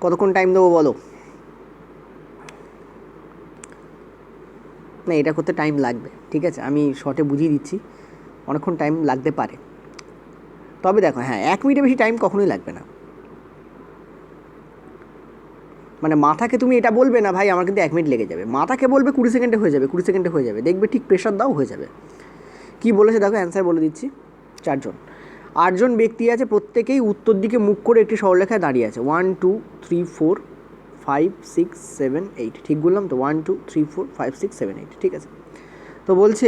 Speaker 1: কতক্ষণ টাইম দেবো বলো? না এটা করতে টাইম লাগবে, ঠিক আছে, আমি শর্টে বুঝিয়ে দিচ্ছি, অনেকক্ষণ টাইম লাগতে পারে। তবে দেখো হ্যাঁ, 1 মিনিটের বেশি টাইম কখনোই লাগবে না। মানে মাথাকে তুমি এটা বলবে না ভাই আমার কিন্তু 1 মিনিট লেগে যাবে, মাথাকে বলবে 20 সেকেন্ডে হয়ে যাবে, 20 সেকেন্ডে হয়ে যাবে, দেখবে ঠিক প্রেশার দাও হয়ে যাবে। কি বলেছে দেখো, অ্যান্সার বলে দিচ্ছি। 8জন ব্যক্তি আছে, প্রত্যেকেই উত্তর দিকে মুখ করে একটি সরলরেখায় দাঁড়িয়ে আছে। 1 2 3 4 5 6 7 8, ঠিক বললাম তো, 1 2 3 4 5 6 7 8, ঠিক আছে। তো বলছে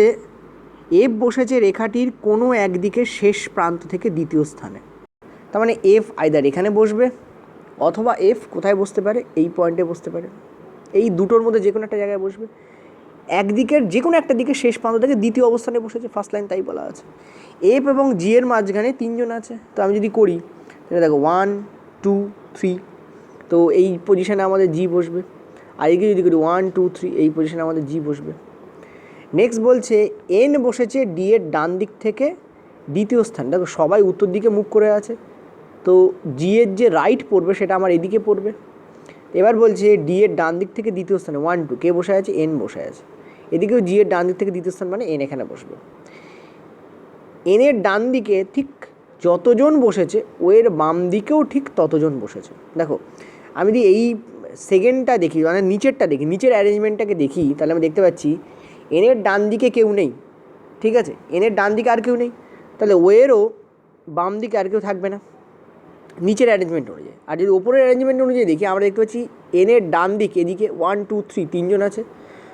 Speaker 1: এফ বসেছে রেখাটির কোনো একদিকে শেষ প্রান্ত থেকে দ্বিতীয় স্থানে, তার মানে এফ আইদার এখানে বসবে, অথবা এফ কোথায় বসতে পারে, এই পয়েন্টে বসতে পারে, এই দুটোর মধ্যে যে কোনো একটা জায়গায় বসবে। একদিকের যে কোনো একটা দিকে শেষ প্রান্ত থেকে দ্বিতীয় অবস্থানে বসেছে, ফার্স্ট লাইন তাই বলা আছে। এফ এবং জি এর মাঝখানে 3 জন আছে, তো আমি যদি করি তাহলে দেখো 1 2 3, তো এই পজিশানে আমাদের জি বসবে। আর এদিকে যদি করি 1 2 3, এই পজিশানে আমাদের জি বসবে। নেক্সট বলছে এন বসেছে ডি এর ডান দিক থেকে দ্বিতীয় স্থান, দেখো সবাই উত্তর দিকে মুখ করে আছে, তো জি এর যে রাইট পড়বে সেটা আমার এদিকে পড়বে। এবার বলছে ডি এর ডান দিক থেকে দ্বিতীয় স্থানে 1 2 কে বসে আছে, এন বসে আছে, এদিকেও জি এর ডান দিক থেকে দ্বিতীয় স্থান মানে এন এখানে বসবে। এনের ডান দিকে ঠিক যতজন বসেছে ও এর বাম দিকেও ঠিক ততজন বসেছে। দেখো আমি যদি এই সেকেন্ডটা দেখি, মানে নিচেরটা দেখি, নিচের অ্যারেঞ্জমেন্টটাকে দেখি, তাহলে আমি দেখতে পাচ্ছি এনের ডান দিকে কেউ নেই, ঠিক আছে, এনের ডান দিকে আর কেউ নেই, তাহলে ওয়েরও বাম দিকে আর কেউ থাকবে না, নিচের অ্যারেঞ্জমেন্ট অনুযায়ী। আর যদি ওপরের অ্যারেঞ্জমেন্ট অনুযায়ী দেখি আমরা দেখতে পাচ্ছি এনের ডান দিক এদিকে 1 2 3 তিনজন আছে,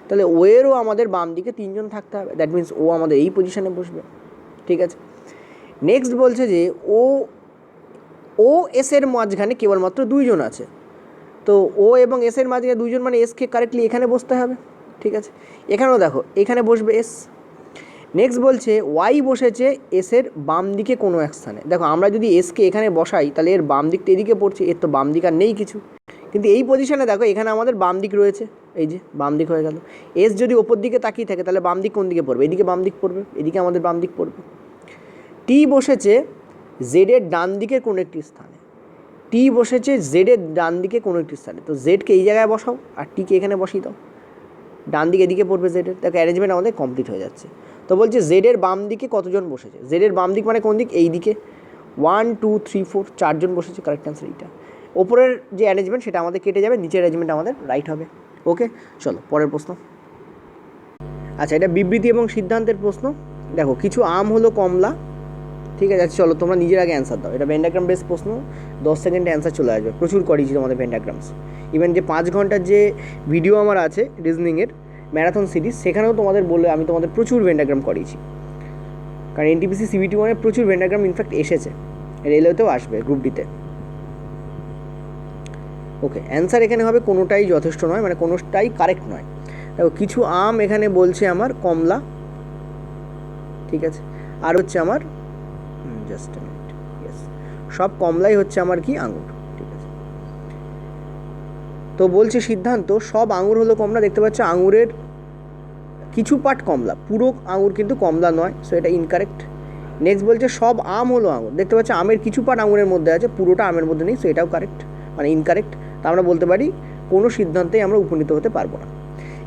Speaker 1: তাহলে ও এরও আমাদের বাম দিকে তিনজন থাকতে হবে, দ্যাট মিনস ও আমাদের এই পজিশানে বসবে। ঠিক আছে, নেক্সট বলছে যে ও এসের মাঝখানে কেবলমাত্র দুইজন আছে, তো ও এবং এসের মাঝখানে দুইজন মানে এসকে কারেক্টলি এখানে বসতে হবে। ঠিক আছে, এখানেও দেখো এখানে বসবে এস। নেক্সট বলছে ওয়াই বসেছে এসের বাম দিকে কোনো এক স্থানে। দেখো আমরা যদি এসকে এখানে বসাই তাহলে এর বাম দিকটা এদিকে পড়ছে, এর তো বাম দিক আর নেই কিছু, কিন্তু এই পজিশানে দেখো এখানে আমাদের বাম দিক রয়েছে, এই যে বাম দিক হয়ে গেল। এস যদি ওপর দিকে তাকিয়ে থাকে তাহলে বাম দিক কোন দিকে পড়বে? এদিকে বাম দিক পড়বে, এদিকে আমাদের বাম দিক পড়বে। টি বসেছে জেডের ডান দিকের কোনো একটি স্থানে, টি বসেছে জেডের ডান দিকে কোনো একটি স্থানে, তো জেডকে এই জায়গায় বসাও আর টিকে এখানে বসিয়ে দাও, ডান দিকে এদিকে পড়বে জেডের। দেখো অ্যারেঞ্জমেন্ট আমাদের কমপ্লিট হয়ে যাচ্ছে। তো বলছে জেডের বাম দিকে কতজন বসেছে? জেডের বাম দিক মানে কোন দিক? এই দিকে 1 2 3 4 চারজন বসেছে, কারেক্ট অ্যান্সার এইটা। ওপরের যে অ্যারেঞ্জমেন্ট সেটা আমাদের কেটে যাবে, নিচের অ্যারেঞ্জমেন্ট আমাদের রাইট হবে। ওকে, চলো পরের প্রশ্ন। আচ্ছা, এটা বিবৃতি এবং সিদ্ধান্তের প্রশ্ন। দেখো কিছু আম হলো কমলা, ঠিক আছে। আচ্ছা চলো তোমরা নিজের আগে অ্যান্সার দাও, এটা ভেন্ডাগ্রাম বেস প্রশ্ন, 10 সেকেন্ডে অ্যান্সার চলে আসবে। প্রচুর করিয়েছি তোমাদের ভেন্ডাগ্রামস, ইভেন যে 5 ঘন্টার যে ভিডিও আমার আছে রিজনিংয়ের ম্যারাথন সিরিজ, সেখানেও তোমাদের বলে আমি তোমাদের প্রচুর ভেন্ডাগ্রাম করিয়েছি, কারণ এনটিপিসি সিবিটি 1-এ প্রচুর ভেন্ডাগ্রাম ইনফ্যাক্ট এসেছে, রেলওয়েতেও আসবে গ্রুপ ডিতে। ওকে, অ্যান্সার এখানে হবে কোনোটাই যথেষ্ট নয়, মানে কোনোটাই কারেক্ট নয়। দেখো কিছু আম এখানে বলছে আমার কমলা, ঠিক আছে, আর হচ্ছে আমার জাস্ট মিনিট, ইয়েস, সব কমলাই হচ্ছে আমার কি আঙুর, ঠিক আছে। তো বলছে সিদ্ধান্ত সব আঙুর হলো কমলা, দেখতে পাচ্ছ আঙুরের কিছু পার্ট কমলা, পুরো আঙুর কিন্তু কমলা নয়, সো এটা ইনকারেক্ট। নেক্সট বলছে সব আম হলো আঙুর, দেখতে পাচ্ছ আমের কিছু পার্ট আঙুরের মধ্যে আছে, পুরোটা আমের মধ্যে নেই, সো এটাও কারেক্ট, মানে ইনকারেক্ট। তা আমরা বলতে পারি কোনো সিদ্ধান্তেই আমরা উপনীত হতে পারবো না।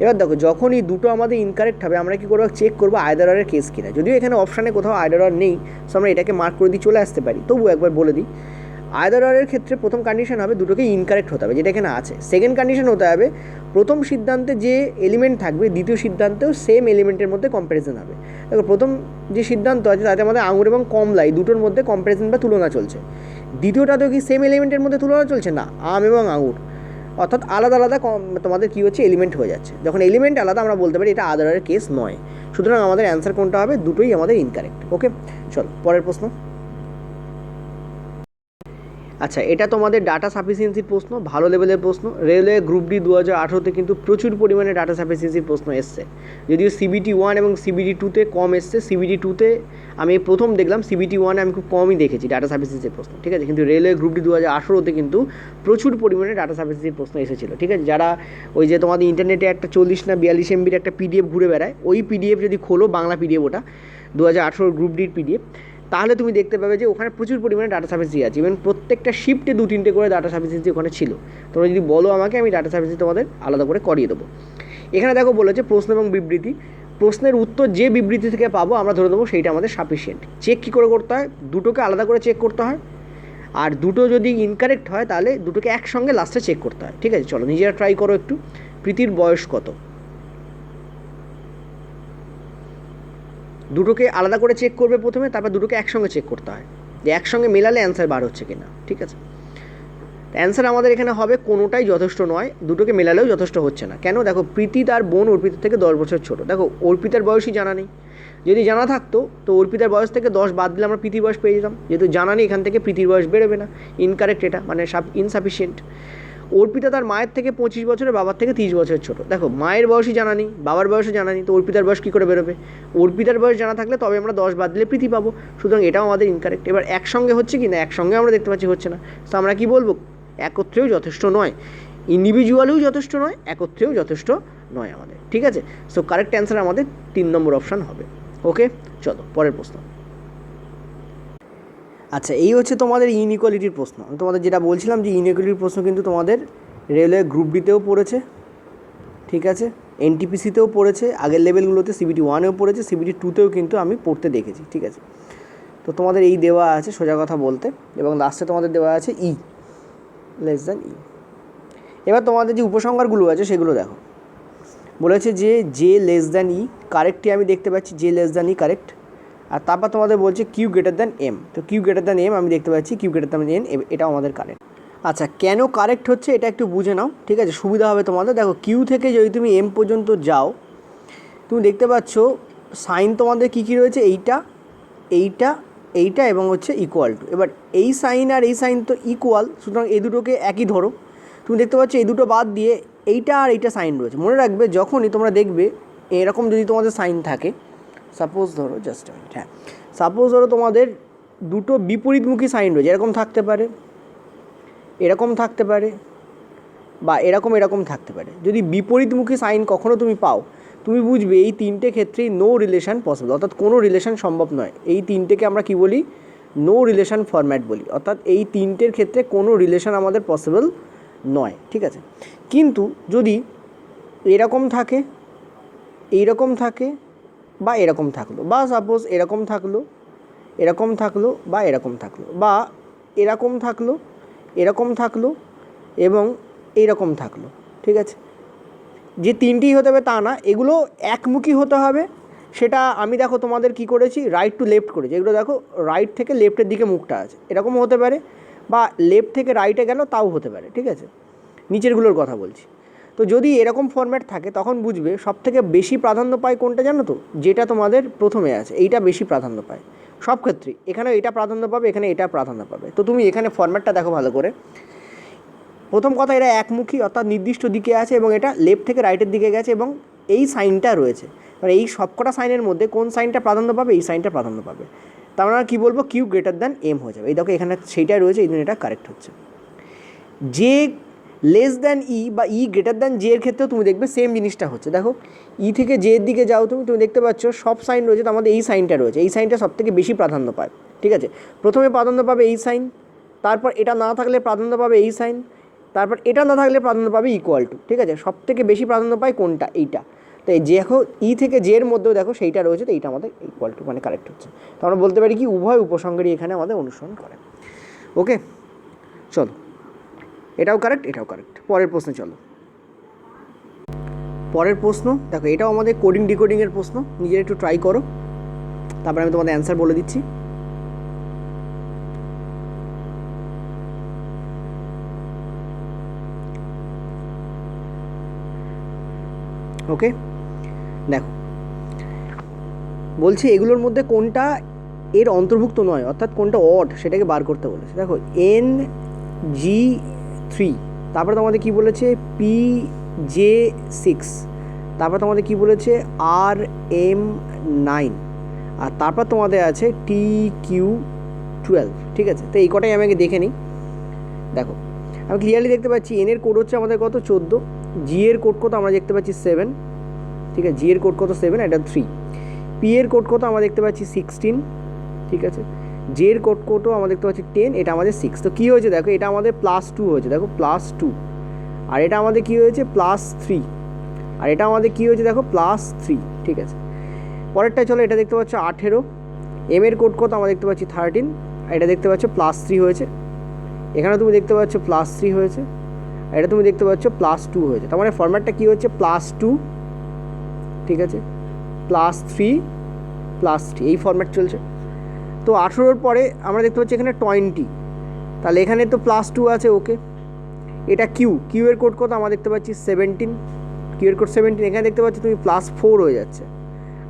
Speaker 1: এবার দেখো যখন এই দুটো আমাদের ইনকারেক্ট হবে আমরা কী করবো? চেক করবো আইদার অরের কেস কিনা। যদিও এখানে অপশানে কোথাও আইদার অর নেই, সো আমরা এটাকে মার্ক করে দিয়ে চলে আসতে পারি, তবু একবার বলে দিই। আইদার অরের ক্ষেত্রে প্রথম কন্ডিশন হবে দুটোকেই ইনকারেক্ট হতে হবে, যেটা এখানে আছে। সেকেন্ড কন্ডিশন হতে হবে প্রথম সিদ্ধান্তে যে এলিমেন্ট থাকবে দ্বিতীয় সিদ্ধান্তেও সেম এলিমেন্টের মধ্যে কম্প্যারিজন হবে। দেখো প্রথম যে সিদ্ধান্ত আছে তাতে আমাদের আঙুর এবং কমলা এই দুটোর মধ্যে কম্প্যারিজন বা তুলনা চলছে। দ্বিতীয়টাতেও কি সেম এলিমেন্টের মধ্যে তুলনা চলছে? না, আম এবং আঙুর, অর্থাৎ আলাদা আলাদা তোমাদের কী হচ্ছে? এলিমেন্ট হয়ে যাচ্ছে। যখন এলিমেন্ট আলাদা আমরা বলতে পারি এটা আদারের কেস নয়। সুতরাং আমাদের অ্যান্সার কোনটা হবে? দুটোই আমাদের ইনকারেক্ট। ওকে, চলো পরের প্রশ্ন। আচ্ছা, এটা তোমাদের ডাটা সাফিসিয়েন্সির প্রশ্ন, ভালো লেভেলের প্রশ্ন। রেলওয়ে গ্রুপ ডি 2018-তে কিন্তু প্রচুর পরিমাণে ডাটা সাফিসিয়েন্সির প্রশ্ন এসছে, যদিও সিবিটি 1 এবং সিবিটি 2-তে কম এসছে। সিবিটি 2-তে আমি প্রথম দেখলাম, সিবিটি 1-এ আমি খুব কমই দেখেছি ডাটা সাফিসিয়েন্সির প্রশ্ন, ঠিক আছে। কিন্তু রেলওয়ে গ্রুপ ডি 2018-তে কিন্তু প্রচুর পরিমাণে ডাটা সাফিসিয়েন্সির প্রশ্ন এসেছিলো, ঠিক আছে। যারা ওই যে তোমাদের ইন্টারনেটে একটা 40 না 42 MB-র একটা পিডিএফ ঘুরে বেড়ায়, ওই পিডিএফ যদি খোলো, বাংলা পিডিএফ, ওটা 2018 গ্রুপ ডির পিডিএফ, তাহলে তুমি দেখতে পাবে যে ওখানে প্রচুর পরিমাণে ডাটা সাফিসিয়েন্সি আছে। ইভেন প্রত্যেকটা শিফটে 2-3টে করে ডাটা সাফিসিয়েন্সি ওখানে ছিল। তোমরা যদি বলো আমাকে, আমি ডাটা সাফিসিয়েন্সি তোমাদের আলাদা করে করিয়ে দেবো। এখানে দেখো বলেছে প্রশ্ন এবং বিবৃতি, প্রশ্নের উত্তর যে বিবৃতি থেকে পাবো আমরা ধরে দেবো সেইটা আমাদের সাফিসিয়েন্ট। চেক কী করে করতে হয়? দুটোকে আলাদা করে চেক করতে হয়, আর দুটো যদি ইনকারেক্ট হয় তাহলে দুটোকে একসঙ্গে লাস্টে চেক করতে হয়, ঠিক আছে। চলো নিজেরা ট্রাই করো একটু। প্রীতির বয়স কত? দুটোকে আলাদা করে চেক করবে প্রথমে, তারপর দুটোকে একসঙ্গে চেক করতে হয় যে একসঙ্গে মেলালে অ্যান্সার বার হচ্ছে কিনা, ঠিক আছে। অ্যান্সার আমাদের এখানে হবে কোনোটাই যথেষ্ট নয়, দুটোকে মেলালেও যথেষ্ট হচ্ছে না। কেন? দেখো প্রীতি তার বোন অর্পিতার থেকে 10 বছর ছোটো। দেখো অর্পিতার বয়সই জানা নেই, যদি জানা থাকতো তো অর্পিতার বয়স থেকে 10 বাদ দিলে আমরা প্রীতির বয়স পেয়ে যেতাম। যেহেতু জানা নেই, এখান থেকে প্রীতির বয়স বেরোবে না, ইনকারেক্ট এটা, মানে ইনসাফিসিয়েন্ট। অর্পিতা তার মায়ের থেকে 25 বছরের, বাবার থেকে 30 বছরের ছোটো। দেখো মায়ের বয়সই জানা নেই, বাবার বয়সও জানা নেই, তো অর্পিতার বয়স কী করে বেরোবে? অর্পিতার বয়স জানা থাকলে তবে আমরা 10 বাদ দিলে প্রীতি পাবো, সুতরাং এটাও আমাদের ইনকারেক্ট। এবার একসঙ্গে হচ্ছে কি না? একসঙ্গে আমরা দেখতে পাচ্ছি হচ্ছে না, তো আমরা কি বলবো? একত্রেও যথেষ্ট নয়, ইন্ডিভিজুয়ালেও যথেষ্ট নয়, একত্রেও যথেষ্ট নয় আমাদের, ঠিক আছে। সো কারেক্ট অ্যান্সার আমাদের 3 নম্বর অপশান হবে। ওকে, চলো পরের প্রশ্ন। আচ্ছা, এই হচ্ছে তোমাদের ইনইকুয়ালিটির প্রশ্ন। আমি তোমাদের যেটা বলছিলাম যে ইনইকুয়ালিটির প্রশ্ন কিন্তু তোমাদের রেলওয়ে গ্রুপ ডিতেও পড়েছে, ঠিক আছে, এনটিপিসিতেও পড়েছে, আগের লেভেলগুলোতে সিবিটি 1-এও পড়েছে, সিবিটি 2-তেও কিন্তু আমি পড়তে দেখেছি, ঠিক আছে। তো তোমাদের এই দেওয়া আছে সোজা কথা বলতে, এবং লাস্টে তোমাদের দেওয়া আছে ই লেস দ্যান ই। এবার তোমাদের যে উপসংহারগুলো আছে সেগুলো দেখো। বলেছে যে জে লেস দ্যান ই, কারেক্টই আমি দেখতে পাচ্ছি, জে লেস দ্যান ই কারেক্ট। আর তারপর তোমাদের বলছে কিউ গ্রেটার দ্যান এম, তো কিউ গ্রেটার দ্যান এম আমি দেখতে পাচ্ছি কিউ গ্রেটার দ্যান এন, এটাও আমাদের কারেক্ট। আচ্ছা কেন কারেক্ট হচ্ছে এটা একটু বুঝে নাও, ঠিক আছে, সুবিধা হবে তোমাদের। দেখো কিউ থেকে যদি তুমি এম পর্যন্ত যাও তুমি দেখতে পাচ্ছ সাইন তোমাদের কী কী রয়েছে, এইটা এইটা এইটা এবং হচ্ছে ইকুয়াল টু। এবার এই সাইন আর এই সাইন তো ইকুয়াল, সুতরাং এই দুটোকে একই ধরো। তুমি দেখতে পাচ্ছ এই দুটো বাদ দিয়ে এইটা আর এইটা সাইন রয়েছে। মনে রাখবে যখনই তোমরা দেখবে এরকম যদি তোমাদের সাইন থাকে, সাপোজ ধরো জাস্ট মিনিট, হ্যাঁ সাপোজ ধরো তোমাদের দুটো বিপরীতমুখী সাইন রয়েছে, এরকম থাকতে পারে, এরকম থাকতে পারে, বা এরকম এরকম থাকতে পারে। যদি বিপরীতমুখী সাইন কখনও তুমি পাও, তুমি বুঝবে এই তিনটে ক্ষেত্রেই নো রিলেশন পসিবল, অর্থাৎ কোনো রিলেশন সম্ভব নয়। এই তিনটেকে আমরা কি বলি, নো রিলেশন ফরম্যাট বলি, অর্থাৎ এই তিনটের ক্ষেত্রে কোনো রিলেশন আমাদের পসিবল নয়, ঠিক আছে। কিন্তু যদি এরকম থাকে, এইরকম থাকে, বা এরকম থাকলো, বা সাপোজ এরকম থাকলো, এরকম থাকলো, বা এরকম থাকলো, বা এরকম থাকলো, এরকম থাকলো এবং এইরকম থাকলো, ঠিক আছে, যে তিনটেই হতে হবে তা না, এগুলো একমুখী হতে হবে। সেটা আমি দেখো তোমাদের কি করেছি, রাইট টু লেফট করেছি। এগুলো দেখো রাইট থেকে লেফটের দিকে মুখটা আছে, এরকমও হতে পারে, বা লেফট থেকে রাইটে গেল তাও হতে পারে, ঠিক আছে, নিচেরগুলোর কথা বলছি। তো যদি এরকম ফরম্যাট থাকে তখন বুঝবে সবথেকে বেশি প্রাধান্য পায় কোনটা জানো তো, যেটা তোমাদের প্রথমে আছে এইটা বেশি প্রাধান্য পায় সব ক্ষেত্রেই। এখানে এটা প্রাধান্য পাবে, এখানে এটা প্রাধান্য পাবে। তো তুমি এখানে ফরম্যাটটা দেখো ভালো করে। প্রথম কথা, এরা একমুখী অর্থাৎ নির্দিষ্ট দিকে আছে এবং এটা লেফট থেকে রাইটের দিকে গেছে এবং এই সাইনটা রয়েছে, মানে এই সবকটা সাইনের মধ্যে কোন সাইনটা প্রাধান্য পাবে, এই সাইনটা প্রাধান্য পাবে। তার মানে কী বলবো, কিউ গ্রেটার দ্যান এম হয়ে যাবে। এই দেখো এখানে সেইটাই রয়েছে, এই জন্য এটা কারেক্ট হচ্ছে। যে লেস দ্যান ই বা ই গ্রেটার দ্যান জে এর ক্ষেত্রেও তুমি দেখবে সেম জিনিসটা হচ্ছে। দেখো ই থেকে জে এর দিকে যাও তুমি দেখতে পাচ্ছ সব সাইন রয়েছে, তো আমাদের এই সাইনটা রয়েছে, এই সাইনটা সবথেকে বেশি প্রাধান্য পায়, ঠিক আছে। প্রথমে প্রাধান্য পাবে এই সাইন, তারপর এটা না থাকলে প্রাধান্য পাবে এই সাইন, তারপর এটা না থাকলে প্রাধান্য পাবে ইকুয়াল টু, ঠিক আছে। সবথেকে বেশি প্রাধান্য পায় কোনটা, এইটা। তো দেখো ই থেকে জে এর মধ্যেও দেখো সেইটা রয়েছে, তো এইটা আমাদের ইকুয়াল টু মানে কারেক্ট হচ্ছে। তো আমরা বলতে পারি কি উভয় উপসংহারই এখানে আমাদের অনুসরণ করে। ওকে চলো, এটাও কারেক্ট, এটাও কারেক্ট। পরের প্রশ্নে চলো। পরের প্রশ্ন দেখো, এটাও আমাদের কোডিং ডিকোডিংয়ের প্রশ্ন, নিজের একটু ট্রাই করো, তারপরে আমি তোমাদের অ্যান্সার বলে দিচ্ছি। ওকে দেখো বলছে এগুলোর মধ্যে কোনটা এর অন্তর্ভুক্ত নয়, অর্থাৎ কোনটা অড সেটাকে বার করতে বলেছে। দেখো NG3, তারপরে তোমাদের কি বলেছে PJ6, তারপর তোমাদের কি বলেছে RM9, আর তারপর তোমাদের আছে TQ12, ঠিক আছে। তো এই কটাই আমি আগে দেখে নিই। দেখো আমি ক্লিয়ারলি দেখতে পাচ্ছি এন এর কোড হচ্ছে আমাদের কত 14, জি এর কোড কত আমরা দেখতে পাচ্ছি 7, ঠিক আছে, জি এর কোড কত 7, এটা 3, পি এর কোড কত আমরা দেখতে পাচ্ছি 16, ঠিক আছে, জে এর কোড কত আমরা দেখতে পাচ্ছি 10, এটা আমাদের 6। তো কী হয়েছে দেখো, এটা আমাদের +2 হয়েছে, দেখো +2, আর এটা আমাদের কী হয়েছে +3, আর এটা আমাদের কী হয়েছে দেখো +3, ঠিক আছে। পরেরটা চলো, এটা দেখতে পাচ্ছ 18, এম এর কোড কত আমরা দেখতে পাচ্ছি 13, আর এটা দেখতে পাচ্ছ +3 হয়েছে, এখানে তুমি দেখতে পাচ্ছ +3 হয়েছে, আর এটা তুমি দেখতে পাচ্ছ +2 হয়েছে। তার মানে ফরম্যাটটা কী হচ্ছে +2, ঠিক আছে, +3 +3, এই ফরম্যাট চলছে। তো 18-র পরে আমরা দেখতে পাচ্ছি এখানে 20, তাহলে এখানে তো +2 আছে, ওকে। এটা কিউ এর কোড কত আমরা দেখতে পাচ্ছি 17, কিউ এর কোড 17, এখানে দেখতে পাচ্ছি তুমি +4 হয়ে যাচ্ছে,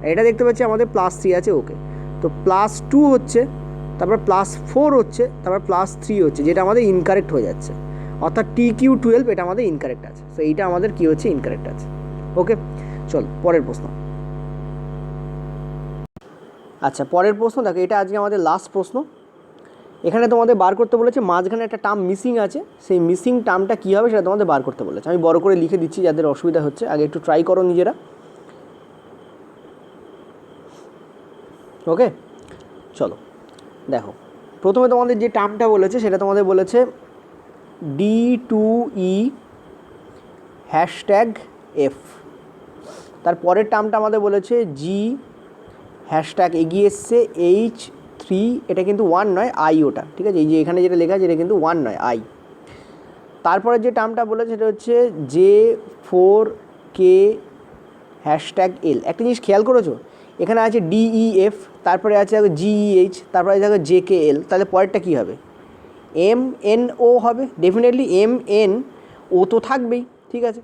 Speaker 1: আর এটা দেখতে পাচ্ছি আমাদের +3 আছে, ওকে। তো +2 হচ্ছে, তারপর +4 হচ্ছে, তারপর +3 হচ্ছে, যেটা আমাদের ইনকারেক্ট হয়ে যাচ্ছে, অর্থাৎ TQ12 এটা আমাদের ইনকারেক্ট আছে। তো এইটা আমাদের কী হচ্ছে ইনকারেক্ট আছে, ওকে। চল পরের প্রশ্ন। আচ্ছা পরের প্রশ্ন দেখো, এটা আজকে আমাদের লাস্ট প্রশ্ন। এখানে তোমাদের বার করতে বলেছে মাঝখানে একটা টার্ম মিসিং আছে, সেই মিসিং টার্মটা কী হবে সেটা তোমাদের বার করতে বলেছে। আমি বড় করে লিখে দিচ্ছি, যাদের অসুবিধা হচ্ছে আগে একটু ট্রাই করো নিজেরা, ওকে। চলো দেখো, প্রথমে তোমাদের যে টার্মটা বলেছে সেটা তোমাদের বলেছে D2E #F, তার পরের টার্মটা আমাদের বলেছে জি হ্যাশট্যাগ এগিয়ে এসছে H3, এটা কিন্তু 1 নয় I, ওটা ঠিক আছে, এই যে এখানে যেটা লেখা আছে এটা কিন্তু 1 নয় I। তারপরে যে টার্মটা বলেছে সেটা হচ্ছে J4K #L। একটা জিনিস খেয়াল করেছো, এখানে আছে DEF, তারপরে আছে দেখো GEH, তারপরে আছে দেখো JKL, তাহলে পরেরটা কী হবে? MNO হবে, ডেফিনেটলি MNO তো থাকবেই, ঠিক আছে।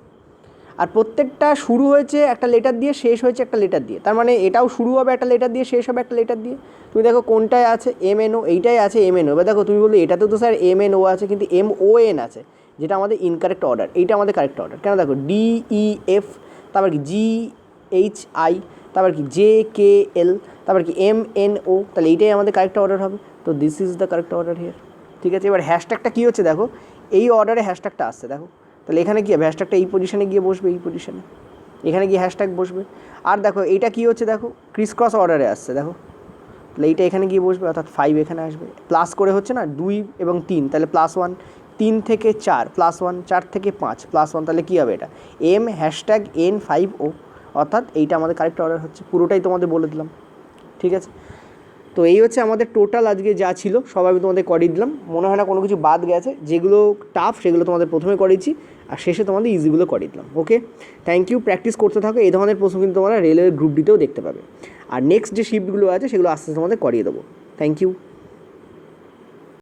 Speaker 1: আর প্রত্যেকটা শুরু হয়েছে একটা লেটার দিয়ে, শেষ হয়েছে একটা লেটার দিয়ে, তার মানে এটাও শুরু হবে একটা লেটার দিয়ে, শেষ হবে একটা লেটার দিয়ে। তুমি দেখো কোনটায় আছে MNO, এইটাই আছে MNO। এবার দেখো তুমি বললে এটাতেও তো স্যার MNO আছে, কিন্তু MON আছে, যেটা আমাদের ইনকারেক্ট অর্ডার, এইটা আমাদের কারেক্ট অর্ডার। কেন দেখো DEF, তারপর কি GHI, তারপর কি JKL, তারপর কি MNO, তাহলে এইটাই আমাদের কারেক্ট অর্ডার হবে। তো this is the correct order here, ঠিক আছে। এবার হ্যাশট্যাগটা কী হচ্ছে দেখো, এই অর্ডারে হ্যাশট্যাগটা আসছে দেখো, তাহলে এখানে কী হবে, হ্যাশট্যাগটা এই পজিশনে গিয়ে বসবে, এই পজিশনে, এখানে গিয়ে হ্যাশট্যাগ বসবে। আর দেখো এইটা কী হচ্ছে দেখো, ক্রিস ক্রস অর্ডারে আসছে দেখো, তাহলে এইটা এখানে গিয়ে বসবে, অর্থাৎ 5 এখানে আসবে। প্লাস করে হচ্ছে না 2 এবং 3, তাহলে +1, 3 থেকে 4 +1, 4 থেকে 5 +1, তাহলে কী হবে এটা M#N5O, অর্থাৎ এইটা আমাদের কারেক্ট অর্ডার হচ্ছে। পুরোটাই তোমাদের বলে দিলাম, ঠিক আছে। তো এই হচ্ছে আমাদের টোটাল আজকে যা ছিল সব আমি তোমাদের করিয়ে দিলাম। মনে হয় না কোনো কিছু বাদ গেছে, যেগুলো টাফ সেগুলো তোমাদের প্রথমে করিয়েছি, আর শেষে তোমাদের ইজিগুলো করিয়ে দিলাম। ওকে, থ্যাংক ইউ, প্র্যাকটিস করতে থাকো। এই ধরনের প্রশ্ন কিন্তু তোমরা রেলওয়ে গ্রুপ ডিতেও দেখতে পাবে। আর নেক্সট যে শিফটগুলো আছে সেগুলো আস্তে আস্তে তোমাদের করিয়ে দেবো। Thank you.